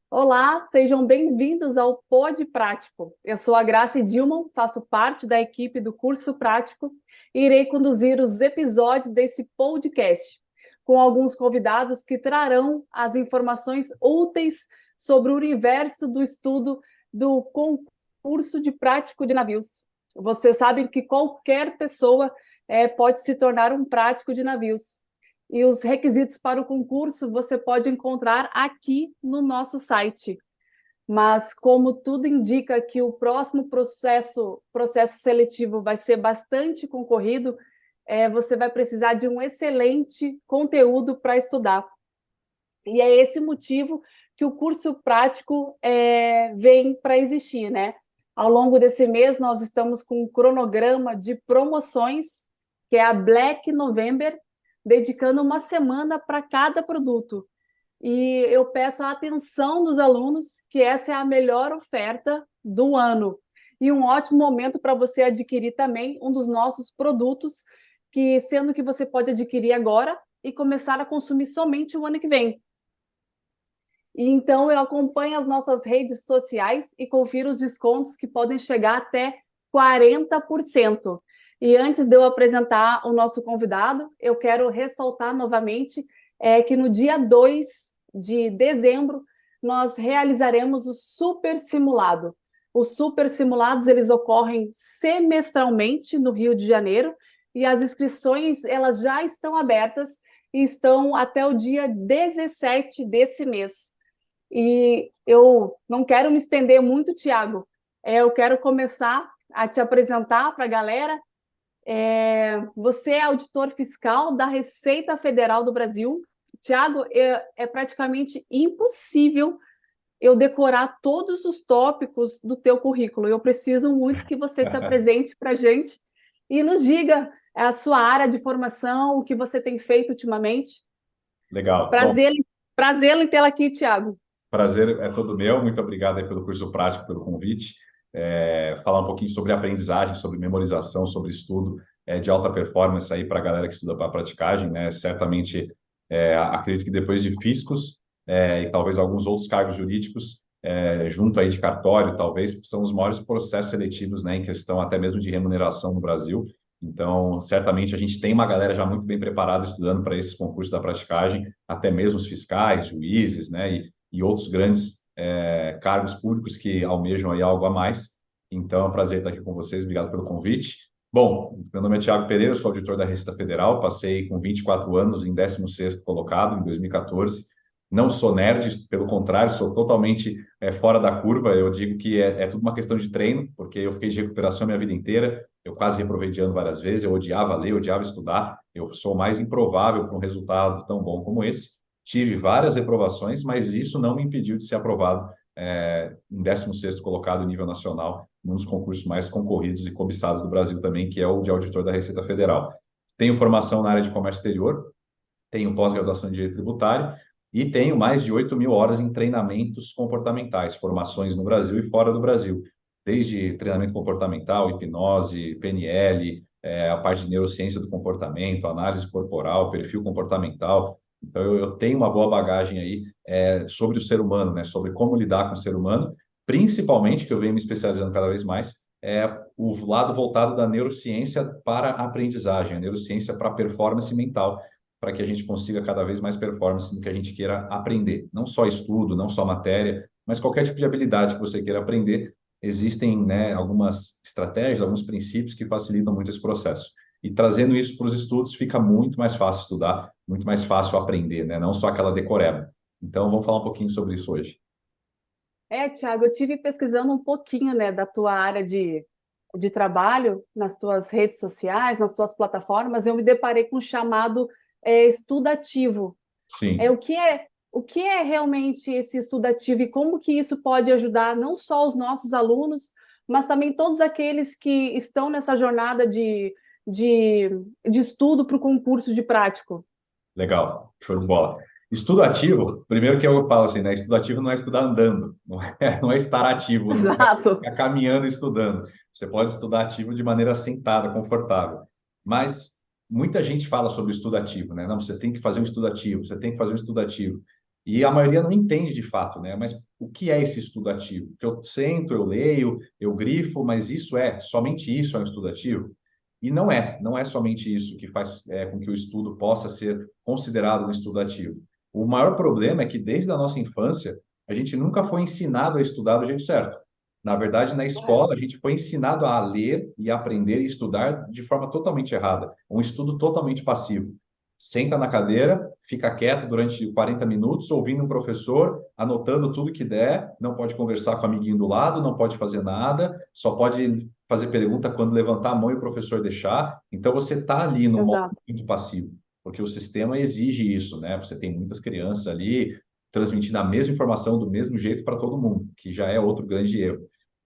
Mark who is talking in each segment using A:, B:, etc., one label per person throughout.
A: Olá, sejam bem-vindos ao Pod Prático. Eu sou a Grace Dilman, faço parte da equipe do curso prático e irei conduzir os episódios desse podcast, com alguns convidados que trarão as informações úteis sobre o universo do estudo do concurso de prático de navios. Você sabe que qualquer pessoa pode se tornar um prático de navios. E os requisitos para o concurso você pode encontrar aqui no nosso site. Mas como tudo indica que o próximo processo seletivo vai ser bastante concorrido, você vai precisar de um excelente conteúdo para estudar. E é esse motivo que o curso prático vem para existir, né? Ao longo desse mês, nós estamos com um cronograma de promoções, que é a Black November, dedicando uma semana para cada produto. E eu peço a atenção dos alunos que essa é a melhor oferta do ano. E um ótimo momento para você adquirir também um dos nossos produtos, que sendo que você pode adquirir agora e começar a consumir somente o ano que vem. E então eu acompanho as nossas redes sociais e confiro os descontos que podem chegar até 40%. E antes de eu apresentar o nosso convidado, eu quero ressaltar novamente que no dia 2 de dezembro nós realizaremos o Super Simulado. Os Super Simulados eles ocorrem semestralmente no Rio de Janeiro e as inscrições elas já estão abertas e estão até o dia 17 desse mês. E eu não quero me estender muito, Tiago. Eu quero começar a te apresentar para a galera. Você é auditor fiscal da Receita Federal do Brasil. Tiago, é praticamente impossível eu decorar todos os tópicos do teu currículo. Eu preciso muito que você se apresente para a gente e nos diga a sua área de formação, o que você tem feito ultimamente.
B: Legal. Bom,
A: Prazer em tê-la aqui, Tiago.
B: prazer é todo meu. Muito obrigado aí pelo curso prático, pelo convite. Falar um pouquinho sobre aprendizagem, sobre memorização, sobre estudo de alta performance aí para a galera que estuda para praticagem, né? Certamente, acredito que depois de fiscos e talvez alguns outros cargos jurídicos, junto aí de cartório, talvez, são os maiores processos seletivos, né, em questão até mesmo de remuneração no Brasil. Então, certamente a gente tem uma galera já muito bem preparada estudando para esses concursos da praticagem, até mesmo os fiscais, juízes, né, e outros grandes cargos públicos que almejam aí algo a mais. Então, é um prazer estar aqui com vocês. Obrigado pelo convite. Bom, meu nome é Tiago Pereira, sou auditor da Receita Federal, passei com 24 anos em 16º colocado em 2014. Não sou nerd, pelo contrário, sou totalmente fora da curva. Eu digo que é tudo uma questão de treino, porque eu fiquei de recuperação a minha vida inteira. Eu quase reprovei de ano várias vezes, eu odiava ler, eu odiava estudar. Eu sou mais improvável para um resultado tão bom como esse. Tive várias reprovações, mas isso não me impediu de ser aprovado em 16º colocado em nível nacional, num dos concursos mais concorridos e cobiçados do Brasil também, que é o de auditor da Receita Federal. Tenho formação na área de comércio exterior, tenho pós-graduação em Direito Tributário e tenho mais de 8 mil horas em treinamentos comportamentais, formações no Brasil e fora do Brasil, desde treinamento comportamental, hipnose, PNL, a parte de neurociência do comportamento, análise corporal, perfil comportamental. Então, eu tenho uma boa bagagem aí sobre o ser humano, né, sobre como lidar com o ser humano, principalmente, que eu venho me especializando cada vez mais, o lado voltado da neurociência para a aprendizagem, a neurociência para a performance mental, para que a gente consiga cada vez mais performance no que a gente queira aprender. Não só estudo, não só matéria, mas qualquer tipo de habilidade que você queira aprender, existem, né, algumas estratégias, alguns princípios que facilitam muito esse processo. E trazendo isso para os estudos, fica muito mais fácil estudar, muito mais fácil aprender, né? Não só aquela decoreba. Então, vamos falar um pouquinho sobre isso hoje.
A: Tiago, eu tive pesquisando um pouquinho, né, da tua área de trabalho, nas tuas redes sociais, nas tuas plataformas, eu me deparei com o chamado estudativo. É,
B: Sim.
A: o que é realmente esse estudativo e como que isso pode ajudar não só os nossos alunos, mas também todos aqueles que estão nessa jornada de, de estudo para o concurso de prático?
B: Legal, show de bola. Estudo ativo, primeiro que eu falo assim, né? Estudo ativo não é estudar andando, não é estar ativo, não é
A: Exato.
B: ficar caminhando e estudando. Você pode estudar ativo de maneira sentada, confortável. Mas muita gente fala sobre estudo ativo, né? Não, você tem que fazer um estudo ativo, você tem que fazer um estudo ativo. E a maioria não entende de fato, né? Mas o que é esse estudo ativo? Que eu sento, eu leio, eu grifo, mas somente isso é um estudo ativo? E não é somente isso que faz com que o estudo possa ser considerado um estudo ativo. O maior problema é que desde a nossa infância, a gente nunca foi ensinado a estudar do jeito certo. Na verdade, na
A: Correto.
B: escola, a gente foi ensinado a ler e aprender e estudar de forma totalmente errada, um estudo totalmente passivo. Senta na cadeira, fica quieto durante 40 minutos, ouvindo um professor, anotando tudo que der, não pode conversar com o amiguinho do lado, não pode fazer nada, só pode fazer pergunta quando levantar a mão e o professor deixar. Então, você está ali no modo
A: Exato.
B: muito passivo, porque o sistema exige isso, né? Você tem muitas crianças ali transmitindo a mesma informação do mesmo jeito para todo mundo, que já é outro grande erro.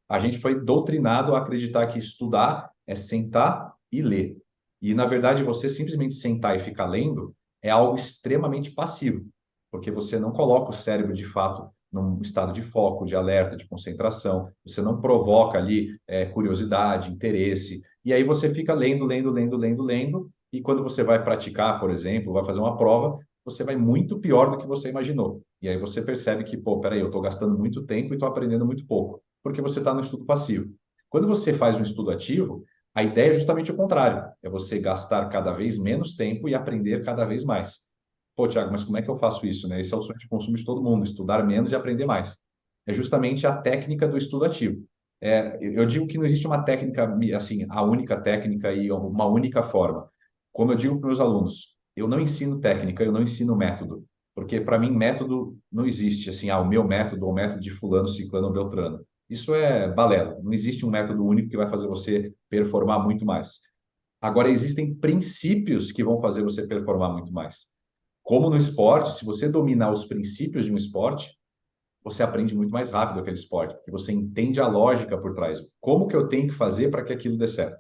B: A gente foi doutrinado a acreditar que estudar é sentar e ler. E, na verdade, você simplesmente sentar e ficar lendo é algo extremamente passivo, porque você não coloca o cérebro, de fato, num estado de foco, de alerta, de concentração, você não provoca ali curiosidade, interesse, e aí você fica lendo, lendo, lendo, lendo, lendo, e quando você vai praticar, por exemplo, vai fazer uma prova, você vai muito pior do que você imaginou. E aí você percebe que, pô, peraí, eu estou gastando muito tempo e estou aprendendo muito pouco, porque você está no estudo passivo. Quando você faz um estudo ativo, a ideia é justamente o contrário, é você gastar cada vez menos tempo e aprender cada vez mais. Pô, Thiago, mas como é que eu faço isso, né? Esse é o sonho de consumo de todo mundo, estudar menos e aprender mais. É justamente a técnica do estudo ativo. Eu digo que não existe uma técnica, assim, a única técnica e uma única forma. Como eu digo para os meus alunos, eu não ensino técnica, eu não ensino método, porque para mim método não existe, assim, o meu método ou o método de fulano, ciclano ou beltrano. Isso é balela. Não existe um método único que vai fazer você performar muito mais. Agora, existem princípios que vão fazer você performar muito mais. Como no esporte, se você dominar os princípios de um esporte, você aprende muito mais rápido aquele esporte, porque você entende a lógica por trás. Como que eu tenho que fazer para que aquilo dê certo?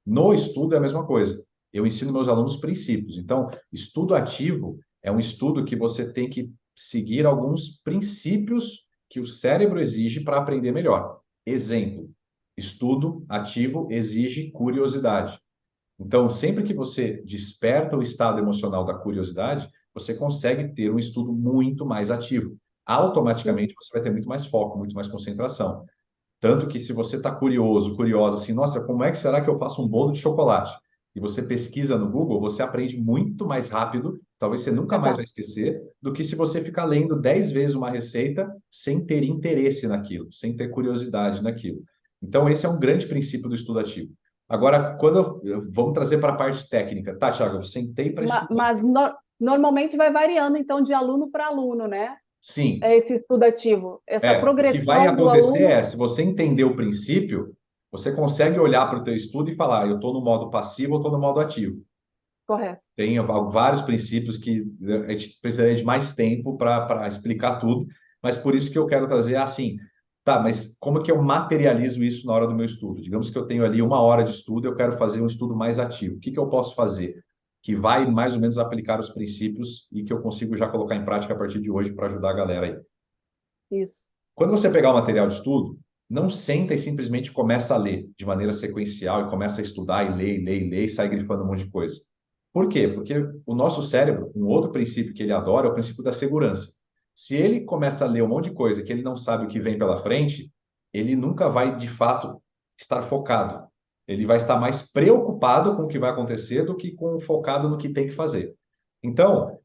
B: No estudo é a mesma coisa. Eu ensino meus alunos princípios. Então, estudo ativo é um estudo que você tem que seguir alguns princípios que o cérebro exige para aprender melhor. Exemplo: estudo ativo exige curiosidade. Então, sempre que você desperta o estado emocional da curiosidade, você consegue ter um estudo muito mais ativo. Automaticamente, você vai ter muito mais foco, muito mais concentração. Tanto que se você está curioso, curiosa, assim, nossa, como é que será que eu faço um bolo de chocolate? E você pesquisa no Google, você aprende muito mais rápido, talvez você nunca mais vai
A: Exato.
B: esquecer, do que se você ficar lendo 10 vezes uma receita sem ter interesse naquilo, sem ter curiosidade naquilo. Então, esse é um grande princípio do estudo ativo. Agora, vamos trazer para a parte técnica. Tá, Thiago, eu sentei para estudar.
A: Mas normalmente vai variando, então, de aluno para aluno, né?
B: Sim,
A: É esse estudativo, essa
B: o que vai
A: progressão do
B: acontecer
A: aluno.
B: se você entender o princípio, você consegue olhar para o teu estudo e falar, eu estou no modo passivo ou estou no modo ativo.
A: Correto.
B: Tem vários princípios que a gente precisaria de mais tempo para explicar tudo, mas por isso que eu quero trazer assim, tá, mas como que eu materializo isso na hora do meu estudo? Digamos que eu tenho ali uma hora de estudo, eu quero fazer um estudo mais ativo. O que que eu posso fazer? Que vai mais ou menos aplicar os princípios e que eu consigo já colocar em prática a partir de hoje para ajudar a galera aí.
A: Isso.
B: Quando você pegar o material de estudo, não senta e simplesmente começa a ler de maneira sequencial e começa a estudar e ler, e ler, e ler e sai grifando um monte de coisa. Por quê? Porque o nosso cérebro, um outro princípio que ele adora é o princípio da segurança. Se ele começa a ler um monte de coisa que ele não sabe o que vem pela frente, ele nunca vai, de fato, estar focado. Ele vai estar mais preocupado com o que vai acontecer do que focado no que tem que fazer. Então,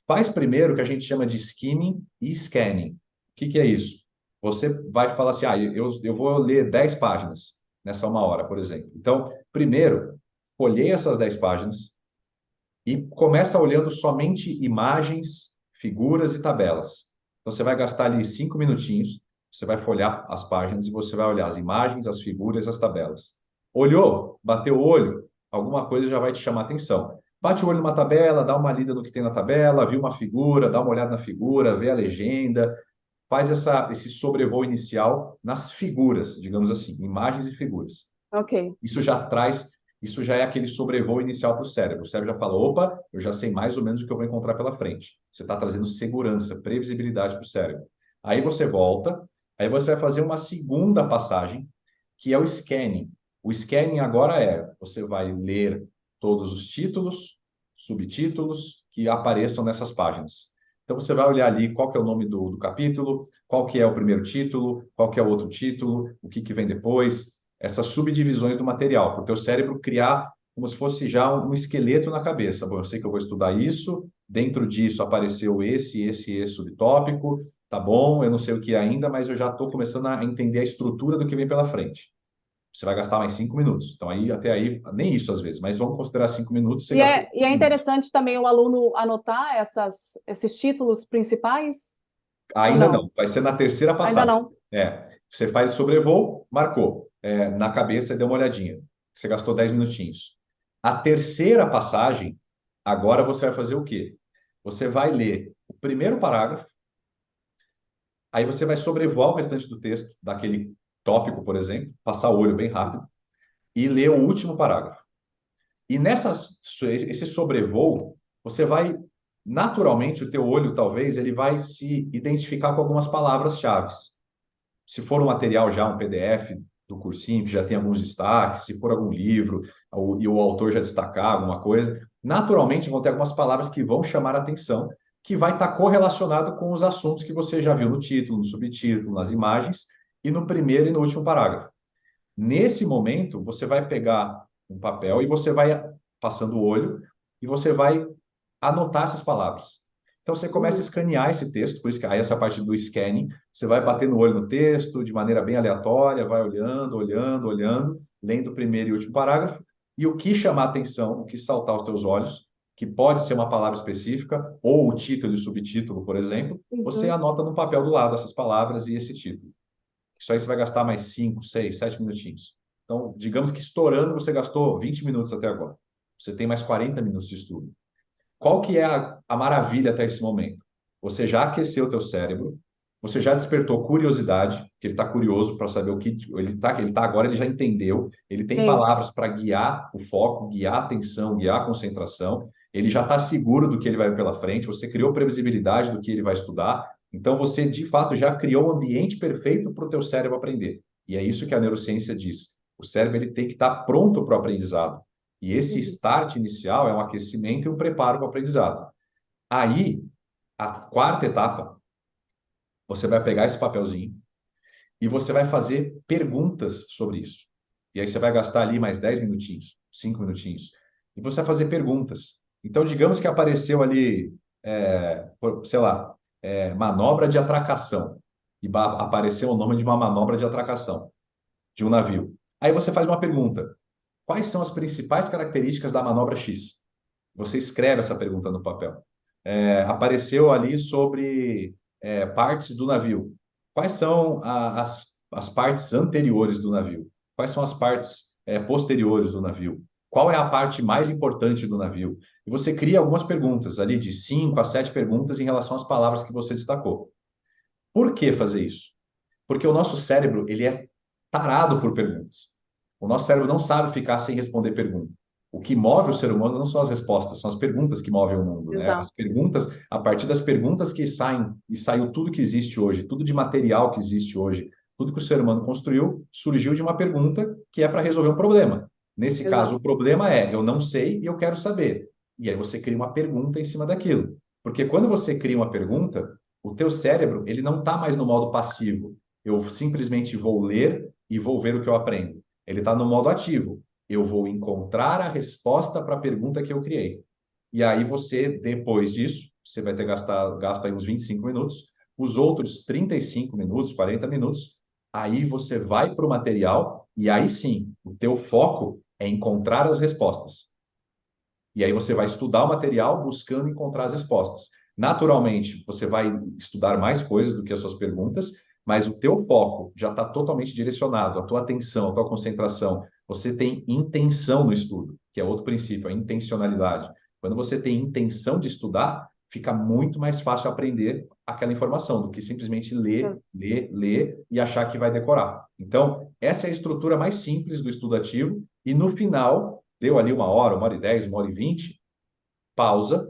B: faz primeiro o que a gente chama de skimming e scanning. O que que é isso? Você vai falar assim, eu vou ler 10 páginas nessa uma hora, por exemplo. Então, primeiro, folheia essas 10 páginas e começa olhando somente imagens, figuras e tabelas. Então, você vai gastar ali 5 minutinhos, você vai folhear as páginas e você vai olhar as imagens, as figuras, as tabelas. Olhou, bateu o olho, alguma coisa já vai te chamar a atenção. Bate o olho numa tabela, dá uma lida no que tem na tabela, viu uma figura, dá uma olhada na figura, vê a legenda, faz esse sobrevoo inicial nas figuras, digamos assim, imagens e figuras.
A: Ok.
B: Isso já traz, isso já é aquele sobrevoo inicial para o cérebro. O cérebro já fala, opa, eu já sei mais ou menos o que eu vou encontrar pela frente. Você está trazendo segurança, previsibilidade para o cérebro. Aí você volta, aí você vai fazer uma segunda passagem, que é o scanning. O scanning agora você vai ler todos os títulos, subtítulos que apareçam nessas páginas. Então, você vai olhar ali qual que é o nome do capítulo, qual que é o primeiro título, qual que é o outro título, o que vem depois, essas subdivisões do material, para o teu cérebro criar como se fosse já um esqueleto na cabeça. Bom, eu sei que eu vou estudar isso, dentro disso apareceu esse subtópico, tá bom, eu não sei o que é ainda, mas eu já estou começando a entender a estrutura do que vem pela frente. Você vai gastar mais 5 minutos. Então, aí, até aí, nem isso às vezes, mas vamos considerar 5 minutos, você
A: E
B: gastou
A: é, e é
B: 5 minutos.
A: interessante também o aluno anotar esses títulos principais ou
B: Ainda
A: não?
B: não, vai ser na terceira
A: Ainda
B: passagem.
A: não.
B: Você faz sobrevoo, marcou. Na cabeça, deu uma olhadinha. Você gastou 10 minutinhos. A terceira passagem, agora você vai fazer o quê? Você vai ler o primeiro parágrafo, aí você vai sobrevoar o restante do texto, daquele tópico, por exemplo, passar o olho bem rápido, e ler o último parágrafo. E esse sobrevoo, você vai, naturalmente, o teu olho, talvez, ele vai se identificar com algumas palavras-chave. Se for um material já, um PDF do cursinho, que já tem alguns destaques, se for algum livro, e o autor já destacar alguma coisa, naturalmente vão ter algumas palavras que vão chamar a atenção, que vai estar correlacionado com os assuntos que você já viu no título, no subtítulo, nas imagens, e no primeiro e no último parágrafo. Nesse momento, você vai pegar um papel e você vai passando o olho e você vai anotar essas palavras. Então, você começa a
A: Uhum.
B: escanear esse texto, por isso que aí essa parte do scanning, você vai batendo o olho no texto de maneira bem aleatória, vai olhando, olhando, olhando, lendo o primeiro e último parágrafo, e o que chamar a atenção, o que saltar aos teus olhos, que pode ser uma palavra específica, ou o título e o subtítulo, por exemplo, você
A: Uhum.
B: anota no papel do lado essas palavras e esse título. Isso aí você vai gastar mais 5, 6, 7 minutinhos. Então, digamos que estourando, você gastou 20 minutos até agora. Você tem mais 40 minutos de estudo. Qual que é a maravilha até esse momento? Você já aqueceu o teu cérebro, você já despertou curiosidade, que ele está curioso para saber o que ele tá agora, ele já entendeu, ele tem
A: Sim,
B: palavras para guiar o foco, guiar a atenção, guiar a concentração, ele já está seguro do que ele vai ver pela frente, você criou previsibilidade do que ele vai estudar, então você de fato já criou o um ambiente perfeito para o teu cérebro aprender. E é isso que a neurociência diz. O cérebro ele tem que estar pronto para o aprendizado. E esse
A: uhum.
B: start inicial é um aquecimento e um preparo para o aprendizado. Aí, a quarta etapa, você vai pegar esse papelzinho e você vai fazer perguntas sobre isso. E aí você vai gastar ali mais 10 minutinhos, 5 minutinhos. E você vai fazer perguntas. Então, digamos que apareceu ali, sei lá, manobra de atracação. E apareceu o nome de uma manobra de atracação de um navio. Aí você faz uma pergunta. Quais são as principais características da manobra X? Você escreve essa pergunta no papel. Apareceu ali sobre partes do navio. Quais são as partes anteriores do navio? Quais são as partes posteriores do navio? Qual é a parte mais importante do navio? E você cria algumas perguntas ali, de 5 a 7 perguntas em relação às palavras que você destacou. Por que fazer isso? Porque o nosso cérebro, ele é tarado por perguntas. O nosso cérebro não sabe ficar sem responder pergunta. O que move o ser humano não são as respostas, são as perguntas que movem o mundo, né? As
A: Exato.
B: perguntas, a partir das perguntas que saem, e saiu tudo que existe hoje, tudo de material que existe hoje, tudo que o ser humano construiu, surgiu de uma pergunta que é para resolver um problema. Nesse caso, o
A: Exato.
B: problema é, eu não sei e eu quero saber. E aí você cria uma pergunta em cima daquilo. Porque quando você cria uma pergunta, o teu cérebro, ele não está mais no modo passivo. Eu simplesmente vou ler e vou ver o que eu aprendo. Ele está no modo ativo. Eu vou encontrar a resposta para a pergunta que eu criei. E aí você, depois disso, você vai ter gasto aí uns 25 minutos, os outros 35 minutos, 40 minutos, aí você vai para o material e aí sim, o teu foco é encontrar as respostas. E aí você vai estudar o material buscando encontrar as respostas. Naturalmente, você vai estudar mais coisas do que as suas perguntas, mas o teu foco já está totalmente direcionado, a tua atenção, a tua concentração. Você tem intenção no estudo, que é outro princípio, a intencionalidade. Quando você tem intenção de estudar, fica muito mais fácil aprender aquela informação do que simplesmente ler, ler, ler e achar que vai decorar. Então, essa é a estrutura mais simples do estudo ativo e no final deu ali 1 hora, 1 hora e 10, 1 hora e 20, pausa,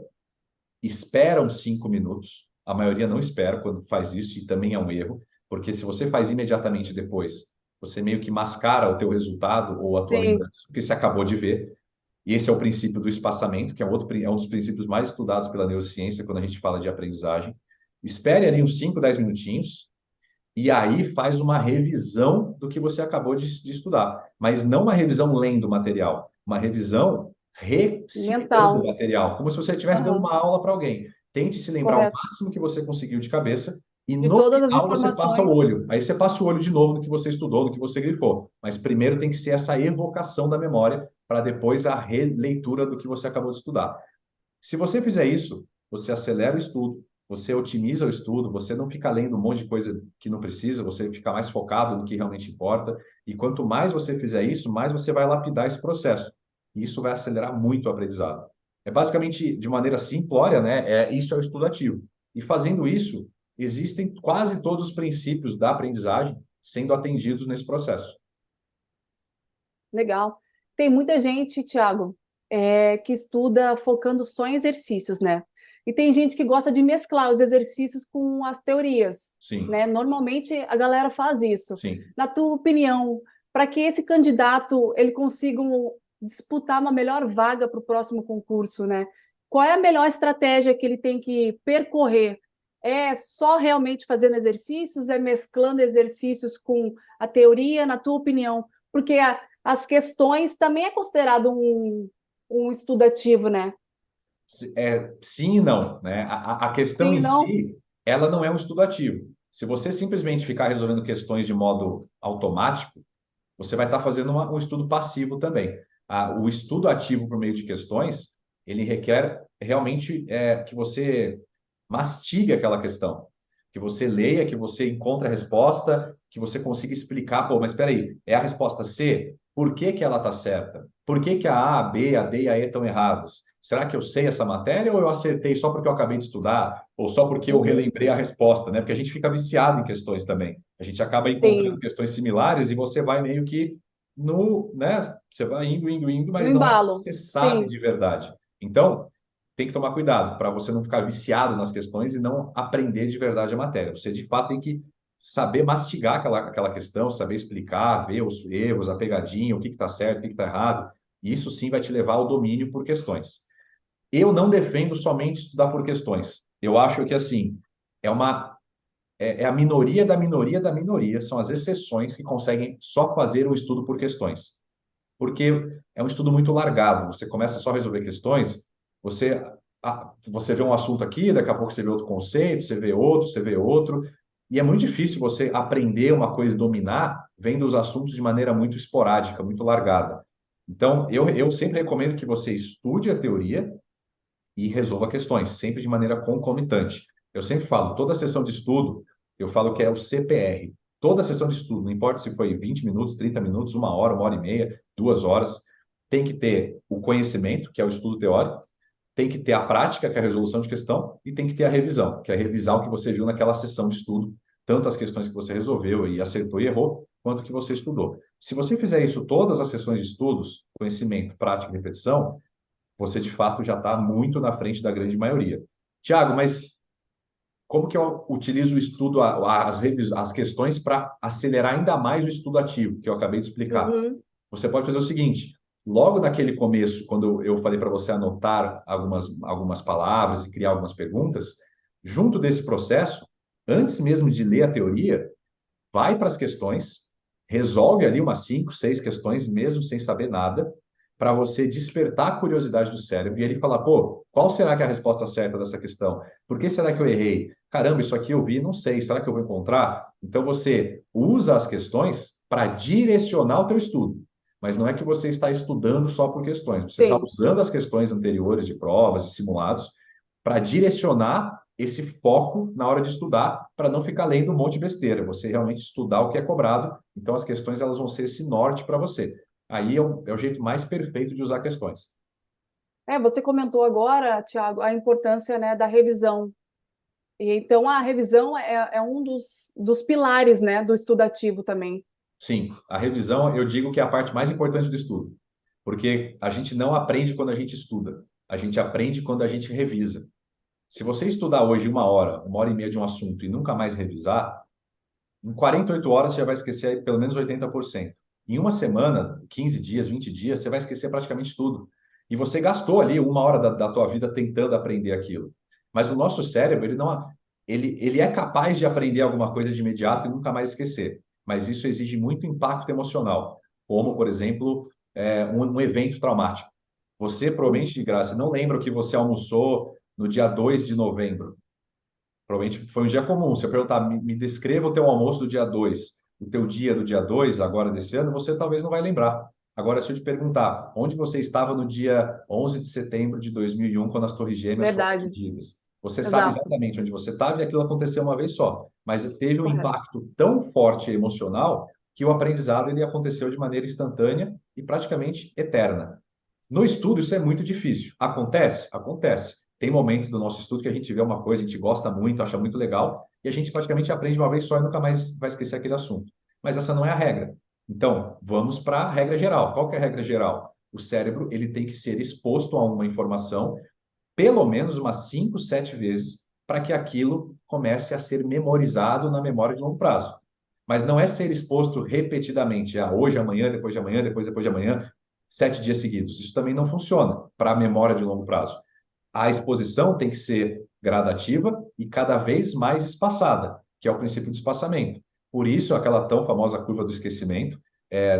B: espera uns 5 minutos. A maioria não espera quando faz isso, e também é um erro, porque se você faz imediatamente depois, você meio que mascara o teu resultado ou a tua
A: Sim.
B: lembrança, porque você acabou de ver. E esse é o princípio do espaçamento, que é, é um dos princípios mais estudados pela neurociência quando a gente fala de aprendizagem. Espere ali uns 5, 10 minutinhos, e aí faz uma revisão do que você acabou de estudar. Mas não uma revisão lendo o material, uma revisão recitando o
A: Mental.
B: material, como se você estivesse dando
A: Aham,
B: uma aula para alguém. Tente se lembrar o
A: correto.
B: máximo que você conseguiu de cabeça, e
A: De
B: no
A: todas as
B: final você passa o
A: informações.
B: olho. Aí você passa o olho de novo no que você estudou, no que você grifou. Mas primeiro tem que ser essa evocação da memória, para depois a releitura do que você acabou de estudar. Se você fizer isso, você acelera o estudo, você otimiza o estudo, você não fica lendo um monte de coisa que não precisa, você fica mais focado no que realmente importa. E quanto mais você fizer isso, mais você vai lapidar esse processo. E isso vai acelerar muito o aprendizado. É basicamente, de maneira simplória, né? Isso é o estudo ativo. E fazendo isso, existem quase todos os princípios da aprendizagem sendo atendidos nesse processo.
A: Legal. Tem muita gente, Thiago, que estuda focando só em exercícios, né? E tem gente que gosta de mesclar os exercícios com as teorias,
B: Sim,
A: né? Normalmente a galera faz isso.
B: sim.
A: Na tua opinião, para que esse candidato ele consiga disputar uma melhor vaga para o próximo concurso, né? Qual é a melhor estratégia que ele tem que percorrer? É só realmente fazendo exercícios? É mesclando exercícios com a teoria, na tua opinião? Porque as questões também é considerado um estudativo, né?
B: Sim e não, né? A questão
A: Sim,
B: em
A: não?
B: si, ela não é um estudo ativo. Se você simplesmente ficar resolvendo questões de modo automático, você vai estar fazendo um estudo passivo também. O estudo ativo por meio de questões, ele requer realmente que você mastigue aquela questão, que você leia, que você encontre a resposta, que você consiga explicar, pô, mas espera aí, é a resposta C? Por que que ela está certa? Por que que a B, a D e a E estão erradas? Será que eu sei essa matéria ou eu acertei só porque eu acabei de estudar? Ou só porque eu
A: Uhum.
B: relembrei a resposta, né? Porque a gente fica viciado em questões também. A gente acaba encontrando
A: Sim,
B: questões similares e você vai meio que no, né? Você vai indo,
A: no
B: mas não é o que
A: embalo.
B: você sabe
A: Sim,
B: de verdade. Então, tem que tomar cuidado para você não ficar viciado nas questões e não aprender de verdade a matéria. Você, de fato, tem que saber mastigar aquela questão, saber explicar, ver os erros, a pegadinha, o que está certo, o que está errado. E isso sim vai te levar ao domínio por questões. Eu não defendo somente estudar por questões. Eu acho que, assim, é uma é a minoria da minoria da minoria, são as exceções que conseguem só fazer o estudo por questões. Porque é um estudo muito largado, você começa só a resolver questões, você vê um assunto aqui, daqui a pouco você vê outro conceito, você vê outro, e é muito difícil você aprender uma coisa e dominar vendo os assuntos de maneira muito esporádica, muito largada. Então, eu sempre recomendo que você estude a teoria e resolva questões, sempre de maneira concomitante. Eu sempre falo, toda sessão de estudo, eu falo que é o CPR. Toda sessão de estudo, não importa se foi 20 minutos, 30 minutos, uma hora e meia, 2 horas, tem que ter o conhecimento, que é o estudo teórico, tem que ter a prática, que é a resolução de questão, e tem que ter a revisão, que é revisar o que você viu naquela sessão de estudo, tanto as questões que você resolveu e acertou e errou, quanto que você estudou. Se você fizer isso todas as sessões de estudos, conhecimento, prática e repetição, você de fato já está muito na frente da grande maioria. Tiago, mas como que eu utilizo o estudo, as questões para acelerar ainda mais o estudo ativo, que eu acabei de explicar?
A: uhum.
B: Você pode fazer o seguinte: logo naquele começo, quando eu falei para você anotar algumas palavras e criar algumas perguntas, junto desse processo, antes mesmo de ler a teoria, vai para as questões, resolve ali umas 5, 6 questões, mesmo sem saber nada, para você despertar a curiosidade do cérebro e ele falar, pô, qual será que é a resposta certa dessa questão? Por que será que eu errei? Caramba, isso aqui eu vi, não sei, será que eu vou encontrar? Então você usa as questões para direcionar o teu estudo. Mas não é que você está estudando só por questões, você está
A: Sim.
B: usando as questões anteriores de provas, de simulados, para direcionar esse foco na hora de estudar, para não ficar lendo um monte de besteira, você realmente estudar o que é cobrado, então as questões elas vão ser esse norte para você. Aí é o jeito mais perfeito de usar questões.
A: Você comentou agora, Tiago, a importância, né, da revisão. E então a revisão é um dos pilares, né, do estudativo também.
B: Sim, a revisão eu digo que é a parte mais importante do estudo, porque a gente não aprende quando a gente estuda, a gente aprende quando a gente revisa. Se você estudar hoje uma hora e meia de um assunto e nunca mais revisar, em 48 horas você já vai esquecer pelo menos 80%. Em uma semana, 15 dias, 20 dias, você vai esquecer praticamente tudo. E você gastou ali 1 hora da tua vida tentando aprender aquilo. Mas o nosso cérebro, ele é capaz de aprender alguma coisa de imediato e nunca mais esquecer. Mas isso exige muito impacto emocional, como, por exemplo, um evento traumático. Você, provavelmente, de graça, não lembra o que você almoçou no dia 2 de novembro. Provavelmente foi um dia comum. Se eu perguntar, me descreva o teu almoço do dia 2, o teu dia do dia 2 agora desse ano, você talvez não vai lembrar. Agora, se eu te perguntar, onde você estava no dia 11 de setembro de 2001, quando as Torres Gêmeas foram
A: Verdade,
B: atingidas? Você sabe
A: exato,
B: exatamente onde você estava e aquilo aconteceu uma vez só. Mas teve um
A: correto.
B: impacto tão forte e emocional que o aprendizado ele aconteceu de maneira instantânea e praticamente eterna. No estudo, isso é muito difícil. Acontece? Acontece. Tem momentos do nosso estudo que a gente vê uma coisa, a gente gosta muito, acha muito legal, e a gente praticamente aprende uma vez só e nunca mais vai esquecer aquele assunto. Mas essa não é a regra. Então, vamos para a regra geral. Qual que é a regra geral? O cérebro ele tem que ser exposto a uma informação pelo menos umas 5, 7 vezes para que aquilo comece a ser memorizado na memória de longo prazo. Mas não é ser exposto repetidamente, hoje, amanhã, depois de amanhã, 7 dias seguidos. Isso também não funciona para a memória de longo prazo. A exposição tem que ser gradativa e cada vez mais espaçada, que é o princípio do espaçamento. Por isso, aquela tão famosa curva do esquecimento,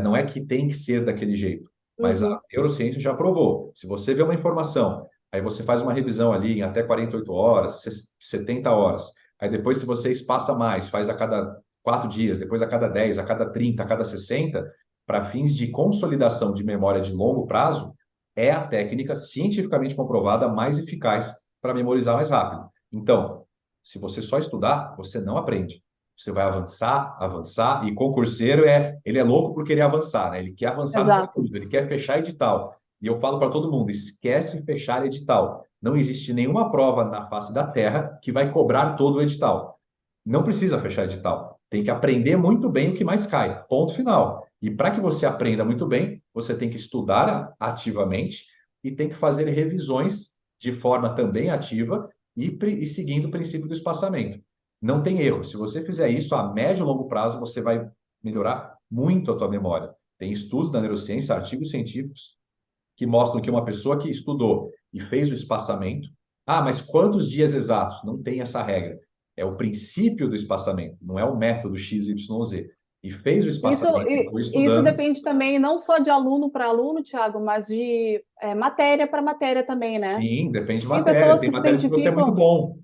B: não é que tem que ser daquele jeito, mas a
A: Uhum.
B: neurociência já provou. Se você vê uma informação, aí você faz uma revisão ali em até 48 horas, 70 horas, aí depois, se você espaça mais, faz a cada 4 dias, depois a cada 10, a cada 30, a cada 60, para fins de consolidação de memória de longo prazo, é a técnica cientificamente comprovada mais eficaz para memorizar mais rápido. Então, se você só estudar, você não aprende. Você vai avançar, avançar, e concurseiro ele é louco por querer avançar, né? Ele quer avançar no
A: Exato.
B: conteúdo, ele quer fechar edital. E eu falo para todo mundo, esquece fechar edital. Não existe nenhuma prova na face da Terra que vai cobrar todo o edital. Não precisa fechar edital. Tem que aprender muito bem o que mais cai. Ponto final. E para que você aprenda muito bem, você tem que estudar ativamente e tem que fazer revisões de forma também ativa e seguindo o princípio do espaçamento. Não tem erro. Se você fizer isso a médio e longo prazo, você vai melhorar muito a tua memória. Tem estudos da neurociência, artigos científicos que mostram que uma pessoa que estudou e fez o espaçamento, mas quantos dias exatos? Não tem essa regra. É o princípio do espaçamento, não é o método XYZ. E fez o
A: Isso,
B: espaçamento, foi
A: isso
B: estudando.
A: depende também não só de aluno para aluno, Thiago, mas de matéria para matéria também, né?
B: Sim, depende de
A: Tem
B: matéria.
A: pessoas
B: Tem
A: que se
B: matérias que você é muito
A: identificam,
B: bom.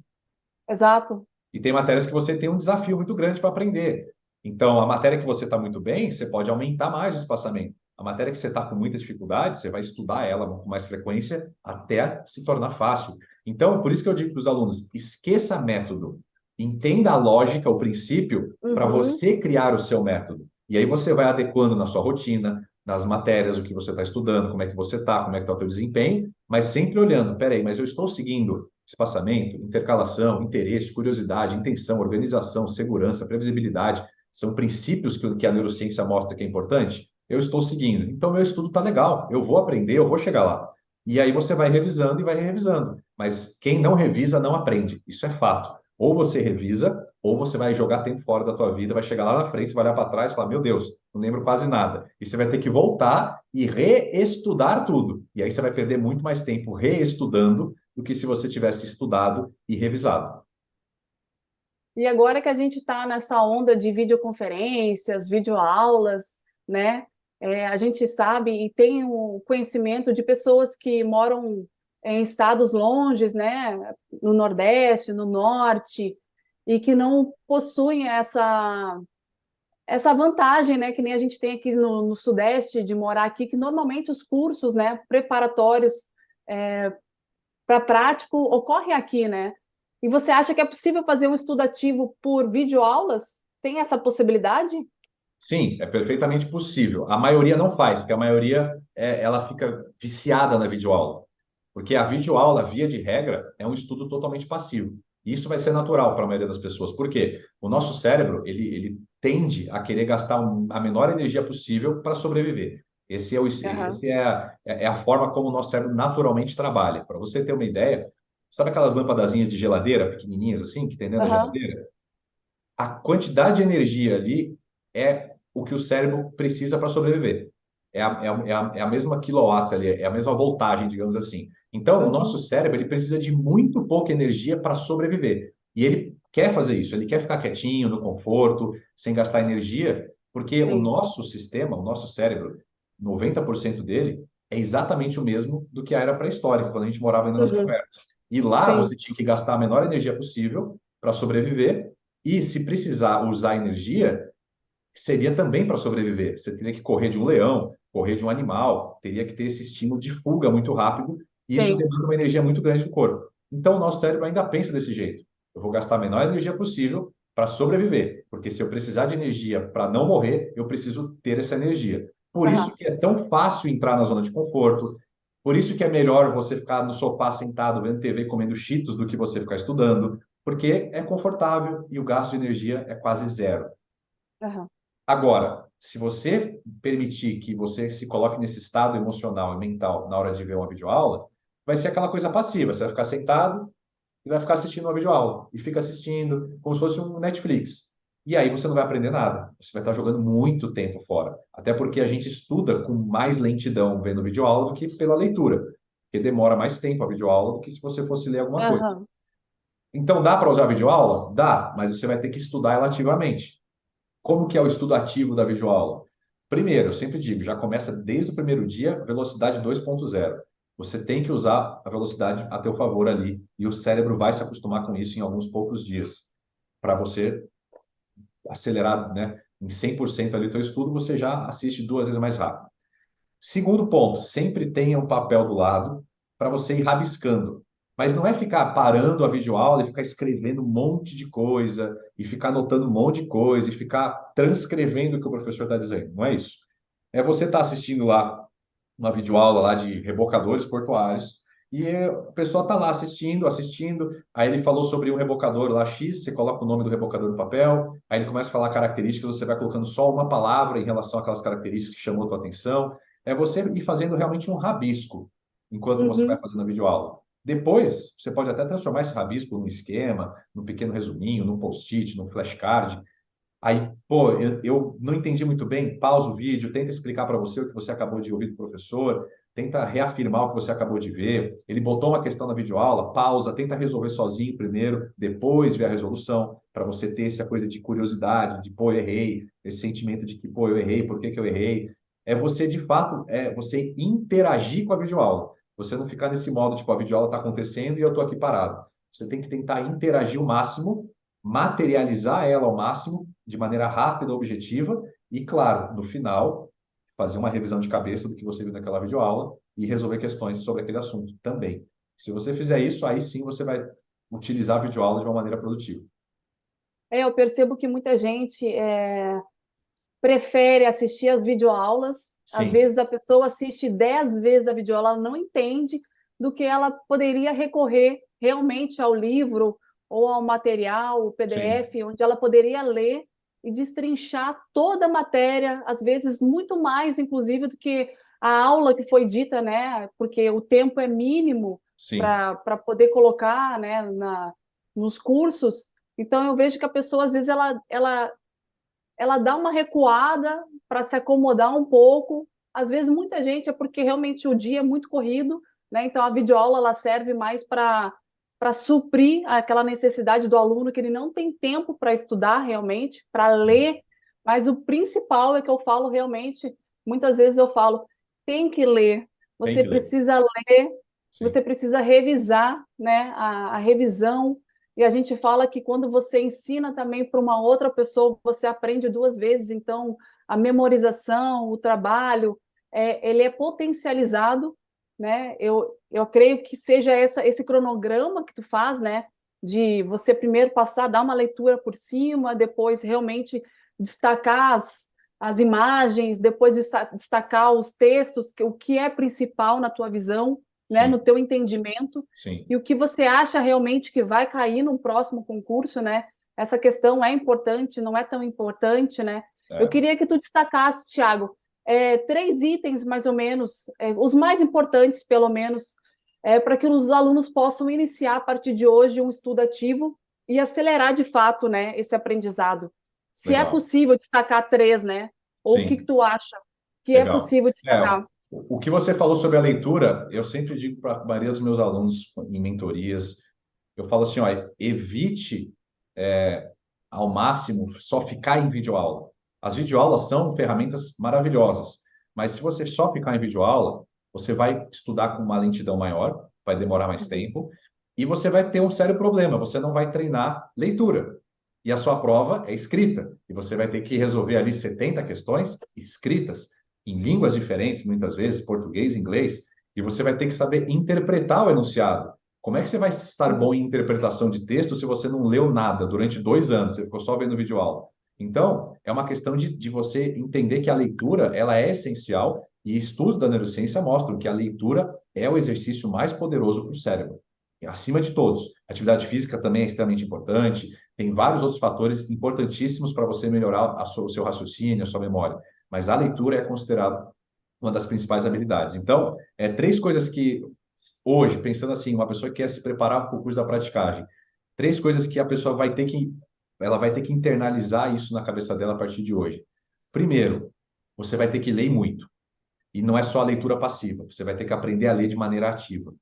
A: exato.
B: E tem matérias que você tem um desafio muito grande para aprender. Então, a matéria que você está muito bem, você pode aumentar mais o espaçamento. A matéria que você está com muita dificuldade, você vai estudar ela com mais frequência até se tornar fácil. Então, por isso que eu digo para os alunos: esqueça método, entenda a lógica, o princípio, para
A: Uhum.
B: você criar o seu método. E aí você vai adequando na sua rotina, nas matérias, o que você está estudando, como é que você está, como é que está o teu desempenho, mas sempre olhando, peraí, mas eu estou seguindo espaçamento, intercalação, interesse, curiosidade, intenção, organização, segurança, previsibilidade, são princípios que a neurociência mostra que é importante. Eu estou seguindo. Então, meu estudo está legal. Eu vou aprender, eu vou chegar lá. E aí você vai revisando e vai revisando. Mas quem não revisa não aprende. Isso é fato. Ou você revisa, ou você vai jogar tempo fora da tua vida, vai chegar lá na frente, você vai olhar para trás e falar: Meu Deus, não lembro quase nada. E você vai ter que voltar e reestudar tudo. E aí você vai perder muito mais tempo reestudando do que se você tivesse estudado e revisado.
A: E agora que a gente está nessa onda de videoconferências, videoaulas, né? A gente sabe e tem o conhecimento de pessoas que moram em estados longes, né? No Nordeste, no Norte, e que não possuem essa vantagem, né? Que nem a gente tem aqui no Sudeste de morar aqui, que normalmente os cursos, né? Preparatórios para prático ocorrem aqui, né? E você acha que é possível fazer um estudo ativo por videoaulas? Tem essa possibilidade?
B: Sim, é perfeitamente possível. A maioria não faz, porque a maioria ela fica viciada na videoaula. Porque a videoaula, via de regra, é um estudo totalmente passivo. E isso vai ser natural para a maioria das pessoas. Por quê? O nosso cérebro, ele tende a querer gastar a menor energia possível para sobreviver.
A: Aham,
B: Esse é a forma como o nosso cérebro naturalmente trabalha. Para você ter uma ideia, sabe aquelas lâmpadazinhas de geladeira, pequenininhas assim, que tem dentro da
A: aham.
B: geladeira? A quantidade de energia ali é o que o cérebro precisa para sobreviver. é a mesma quilowatts ali, é a mesma voltagem, digamos assim. Então, o nosso
A: Uhum.
B: cérebro ele precisa de muito pouca energia para sobreviver. E ele quer fazer isso, ele quer ficar quietinho, no conforto, sem gastar energia, porque o
A: Sim.
B: nosso sistema, o nosso cérebro, 90% dele é exatamente o mesmo do que a era pré-histórica, quando a gente morava ainda nas
A: Uhum.
B: cavernas. E lá
A: Sim.
B: você tinha que gastar a menor energia possível para sobreviver, e se precisar usar energia, seria também para sobreviver. Você teria que correr de um leão, correr de um animal, teria que ter esse estímulo de fuga muito rápido, e isso
A: Sim.
B: demanda uma energia muito grande do corpo. Então, o nosso cérebro ainda pensa desse jeito. Eu vou gastar a menor energia possível para sobreviver, porque se eu precisar de energia para não morrer, eu preciso ter essa energia. Por isso
A: Aham.
B: que é tão fácil entrar na zona de conforto, por isso que é melhor você ficar no sofá sentado vendo TV comendo Cheetos do que você ficar estudando, porque é confortável e o gasto de energia é quase zero.
A: Aham.
B: Agora, se você permitir que você se coloque nesse estado emocional e mental na hora de ver uma videoaula, vai ser aquela coisa passiva. Você vai ficar sentado e vai ficar assistindo uma videoaula. E fica assistindo como se fosse um Netflix. E aí você não vai aprender nada. Você vai estar jogando muito tempo fora. Até porque a gente estuda com mais lentidão vendo videoaula do que pela leitura. Porque demora mais tempo a videoaula do que se você fosse ler alguma coisa.
A: Aham.
B: Então, dá para usar a videoaula? Dá, mas você vai ter que estudar ela ativamente. Como que é o estudo ativo da videoaula? Primeiro, eu sempre digo, já começa desde o primeiro dia, velocidade 2.0. Você tem que usar a velocidade a teu favor ali, e o cérebro vai se acostumar com isso em alguns poucos dias. Para você acelerar, né, em 100% ali o teu estudo, você já assiste duas vezes mais rápido. Segundo ponto, sempre tenha um papel do lado para você ir rabiscando. Mas não é ficar parando a videoaula e ficar escrevendo um monte de coisa, e ficar anotando um monte de coisa, e ficar transcrevendo o que o professor está dizendo. Não é isso. É você estar assistindo lá uma videoaula lá de rebocadores portuários, e a pessoa está lá assistindo, assistindo, aí ele falou sobre um rebocador lá X, você coloca o nome do rebocador no papel, aí ele começa a falar características, você vai colocando só uma palavra em relação àquelas características que chamou a tua atenção. É você ir fazendo realmente um rabisco enquanto você vai
A: Uhum.
B: fazendo a videoaula. Depois, você pode até transformar esse rabisco num esquema, num pequeno resuminho, num post-it, num flashcard. Aí, pô, eu não entendi muito bem, pausa o vídeo, tenta explicar para você o que você acabou de ouvir do professor, tenta reafirmar o que você acabou de ver. Ele botou uma questão na videoaula, pausa, tenta resolver sozinho primeiro, depois ver a resolução, para você ter essa coisa de curiosidade, de, pô, eu errei, esse sentimento de que, pô, eu errei, por que que eu errei? É você, de fato, é você interagir com a videoaula. Você não ficar nesse modo, tipo, a videoaula está acontecendo e eu estou aqui parado. Você tem que tentar interagir o máximo, materializar ela ao máximo, de maneira rápida, objetiva, e, claro, no final, fazer uma revisão de cabeça do que você viu naquela videoaula e resolver questões sobre aquele assunto também. Se você fizer isso, aí sim você vai utilizar a videoaula de uma maneira produtiva.
A: Eu percebo que muita gente prefere assistir as videoaulas. Às
B: Sim,
A: vezes a pessoa assiste 10 vezes a videoaula, ela não entende do que ela poderia recorrer realmente ao livro ou ao material, o
B: sim,
A: PDF, onde ela poderia ler e destrinchar toda a matéria, às vezes muito mais, inclusive, do que a aula que foi dita, né? Porque o tempo é mínimo
B: sim,
A: para poder colocar, né, nos cursos. Então eu vejo que a pessoa às vezes ela dá uma recuada para se acomodar um pouco. Às vezes, muita gente é porque realmente o dia é muito corrido, né? Então, a videoaula ela serve mais para suprir aquela necessidade do aluno que ele não tem tempo para estudar realmente, para ler. Mas o principal é que eu falo realmente, muitas vezes eu falo, tem que ler,
B: tem
A: você
B: que ler.
A: precisa ler,
B: Sim,
A: você precisa revisar, né? A revisão e a gente fala que quando você ensina também para uma outra pessoa, você aprende duas vezes. Então, a memorização, o trabalho, ele é potencializado, né? Eu creio que seja esse cronograma que tu faz, né? De você primeiro passar, dar uma leitura por cima, depois realmente destacar as imagens, depois destacar os textos, o que é principal na tua visão, né?
B: sim,
A: No teu entendimento
B: sim.
A: e o que você acha realmente que vai cair num próximo concurso, né? Essa questão é importante, não é tão importante, né? Eu
B: É.
A: queria que tu destacasse, Tiago, três itens mais ou menos, os mais importantes, pelo menos, para que os alunos possam iniciar a partir de hoje um estudo ativo e acelerar de fato, né, esse aprendizado. Se é
B: Legal.
A: possível destacar três, né? Ou o que
B: Sim.
A: tu acha? que é
B: Legal.
A: possível
B: É,
A: destacar.
B: o que você falou sobre a leitura, eu sempre digo para a maioria dos meus alunos em mentorias, eu falo assim, ó, evite ao máximo só ficar em videoaula. As videoaulas são ferramentas maravilhosas, mas se você só ficar em videoaula, você vai estudar com uma lentidão maior, vai demorar mais
A: Uhum.
B: tempo, e você vai ter um sério problema, você não vai treinar leitura. E a sua prova é escrita, e você vai ter que resolver ali 70 questões escritas, em línguas diferentes, muitas vezes, português, inglês, e você vai ter que saber interpretar o enunciado. Como é que você vai estar bom
A: Uhum.
B: em interpretação de texto se você não leu nada durante 2 anos, você ficou só vendo videoaula? Então, é uma questão de você entender que a leitura ela é essencial e estudos da neurociência mostram que a leitura é o exercício mais poderoso para o cérebro, acima de todos. Atividade física também é extremamente importante, tem vários outros fatores importantíssimos para você melhorar o seu raciocínio, a sua memória, mas a leitura é considerada uma das principais habilidades. Então, três coisas que hoje, pensando assim, uma pessoa que quer se preparar para o curso da praticagem, três coisas que a pessoa ela vai ter que internalizar isso na cabeça dela a partir de hoje. Primeiro, você vai ter que ler muito. E não é só a leitura passiva, você vai ter que aprender a ler de maneira ativa.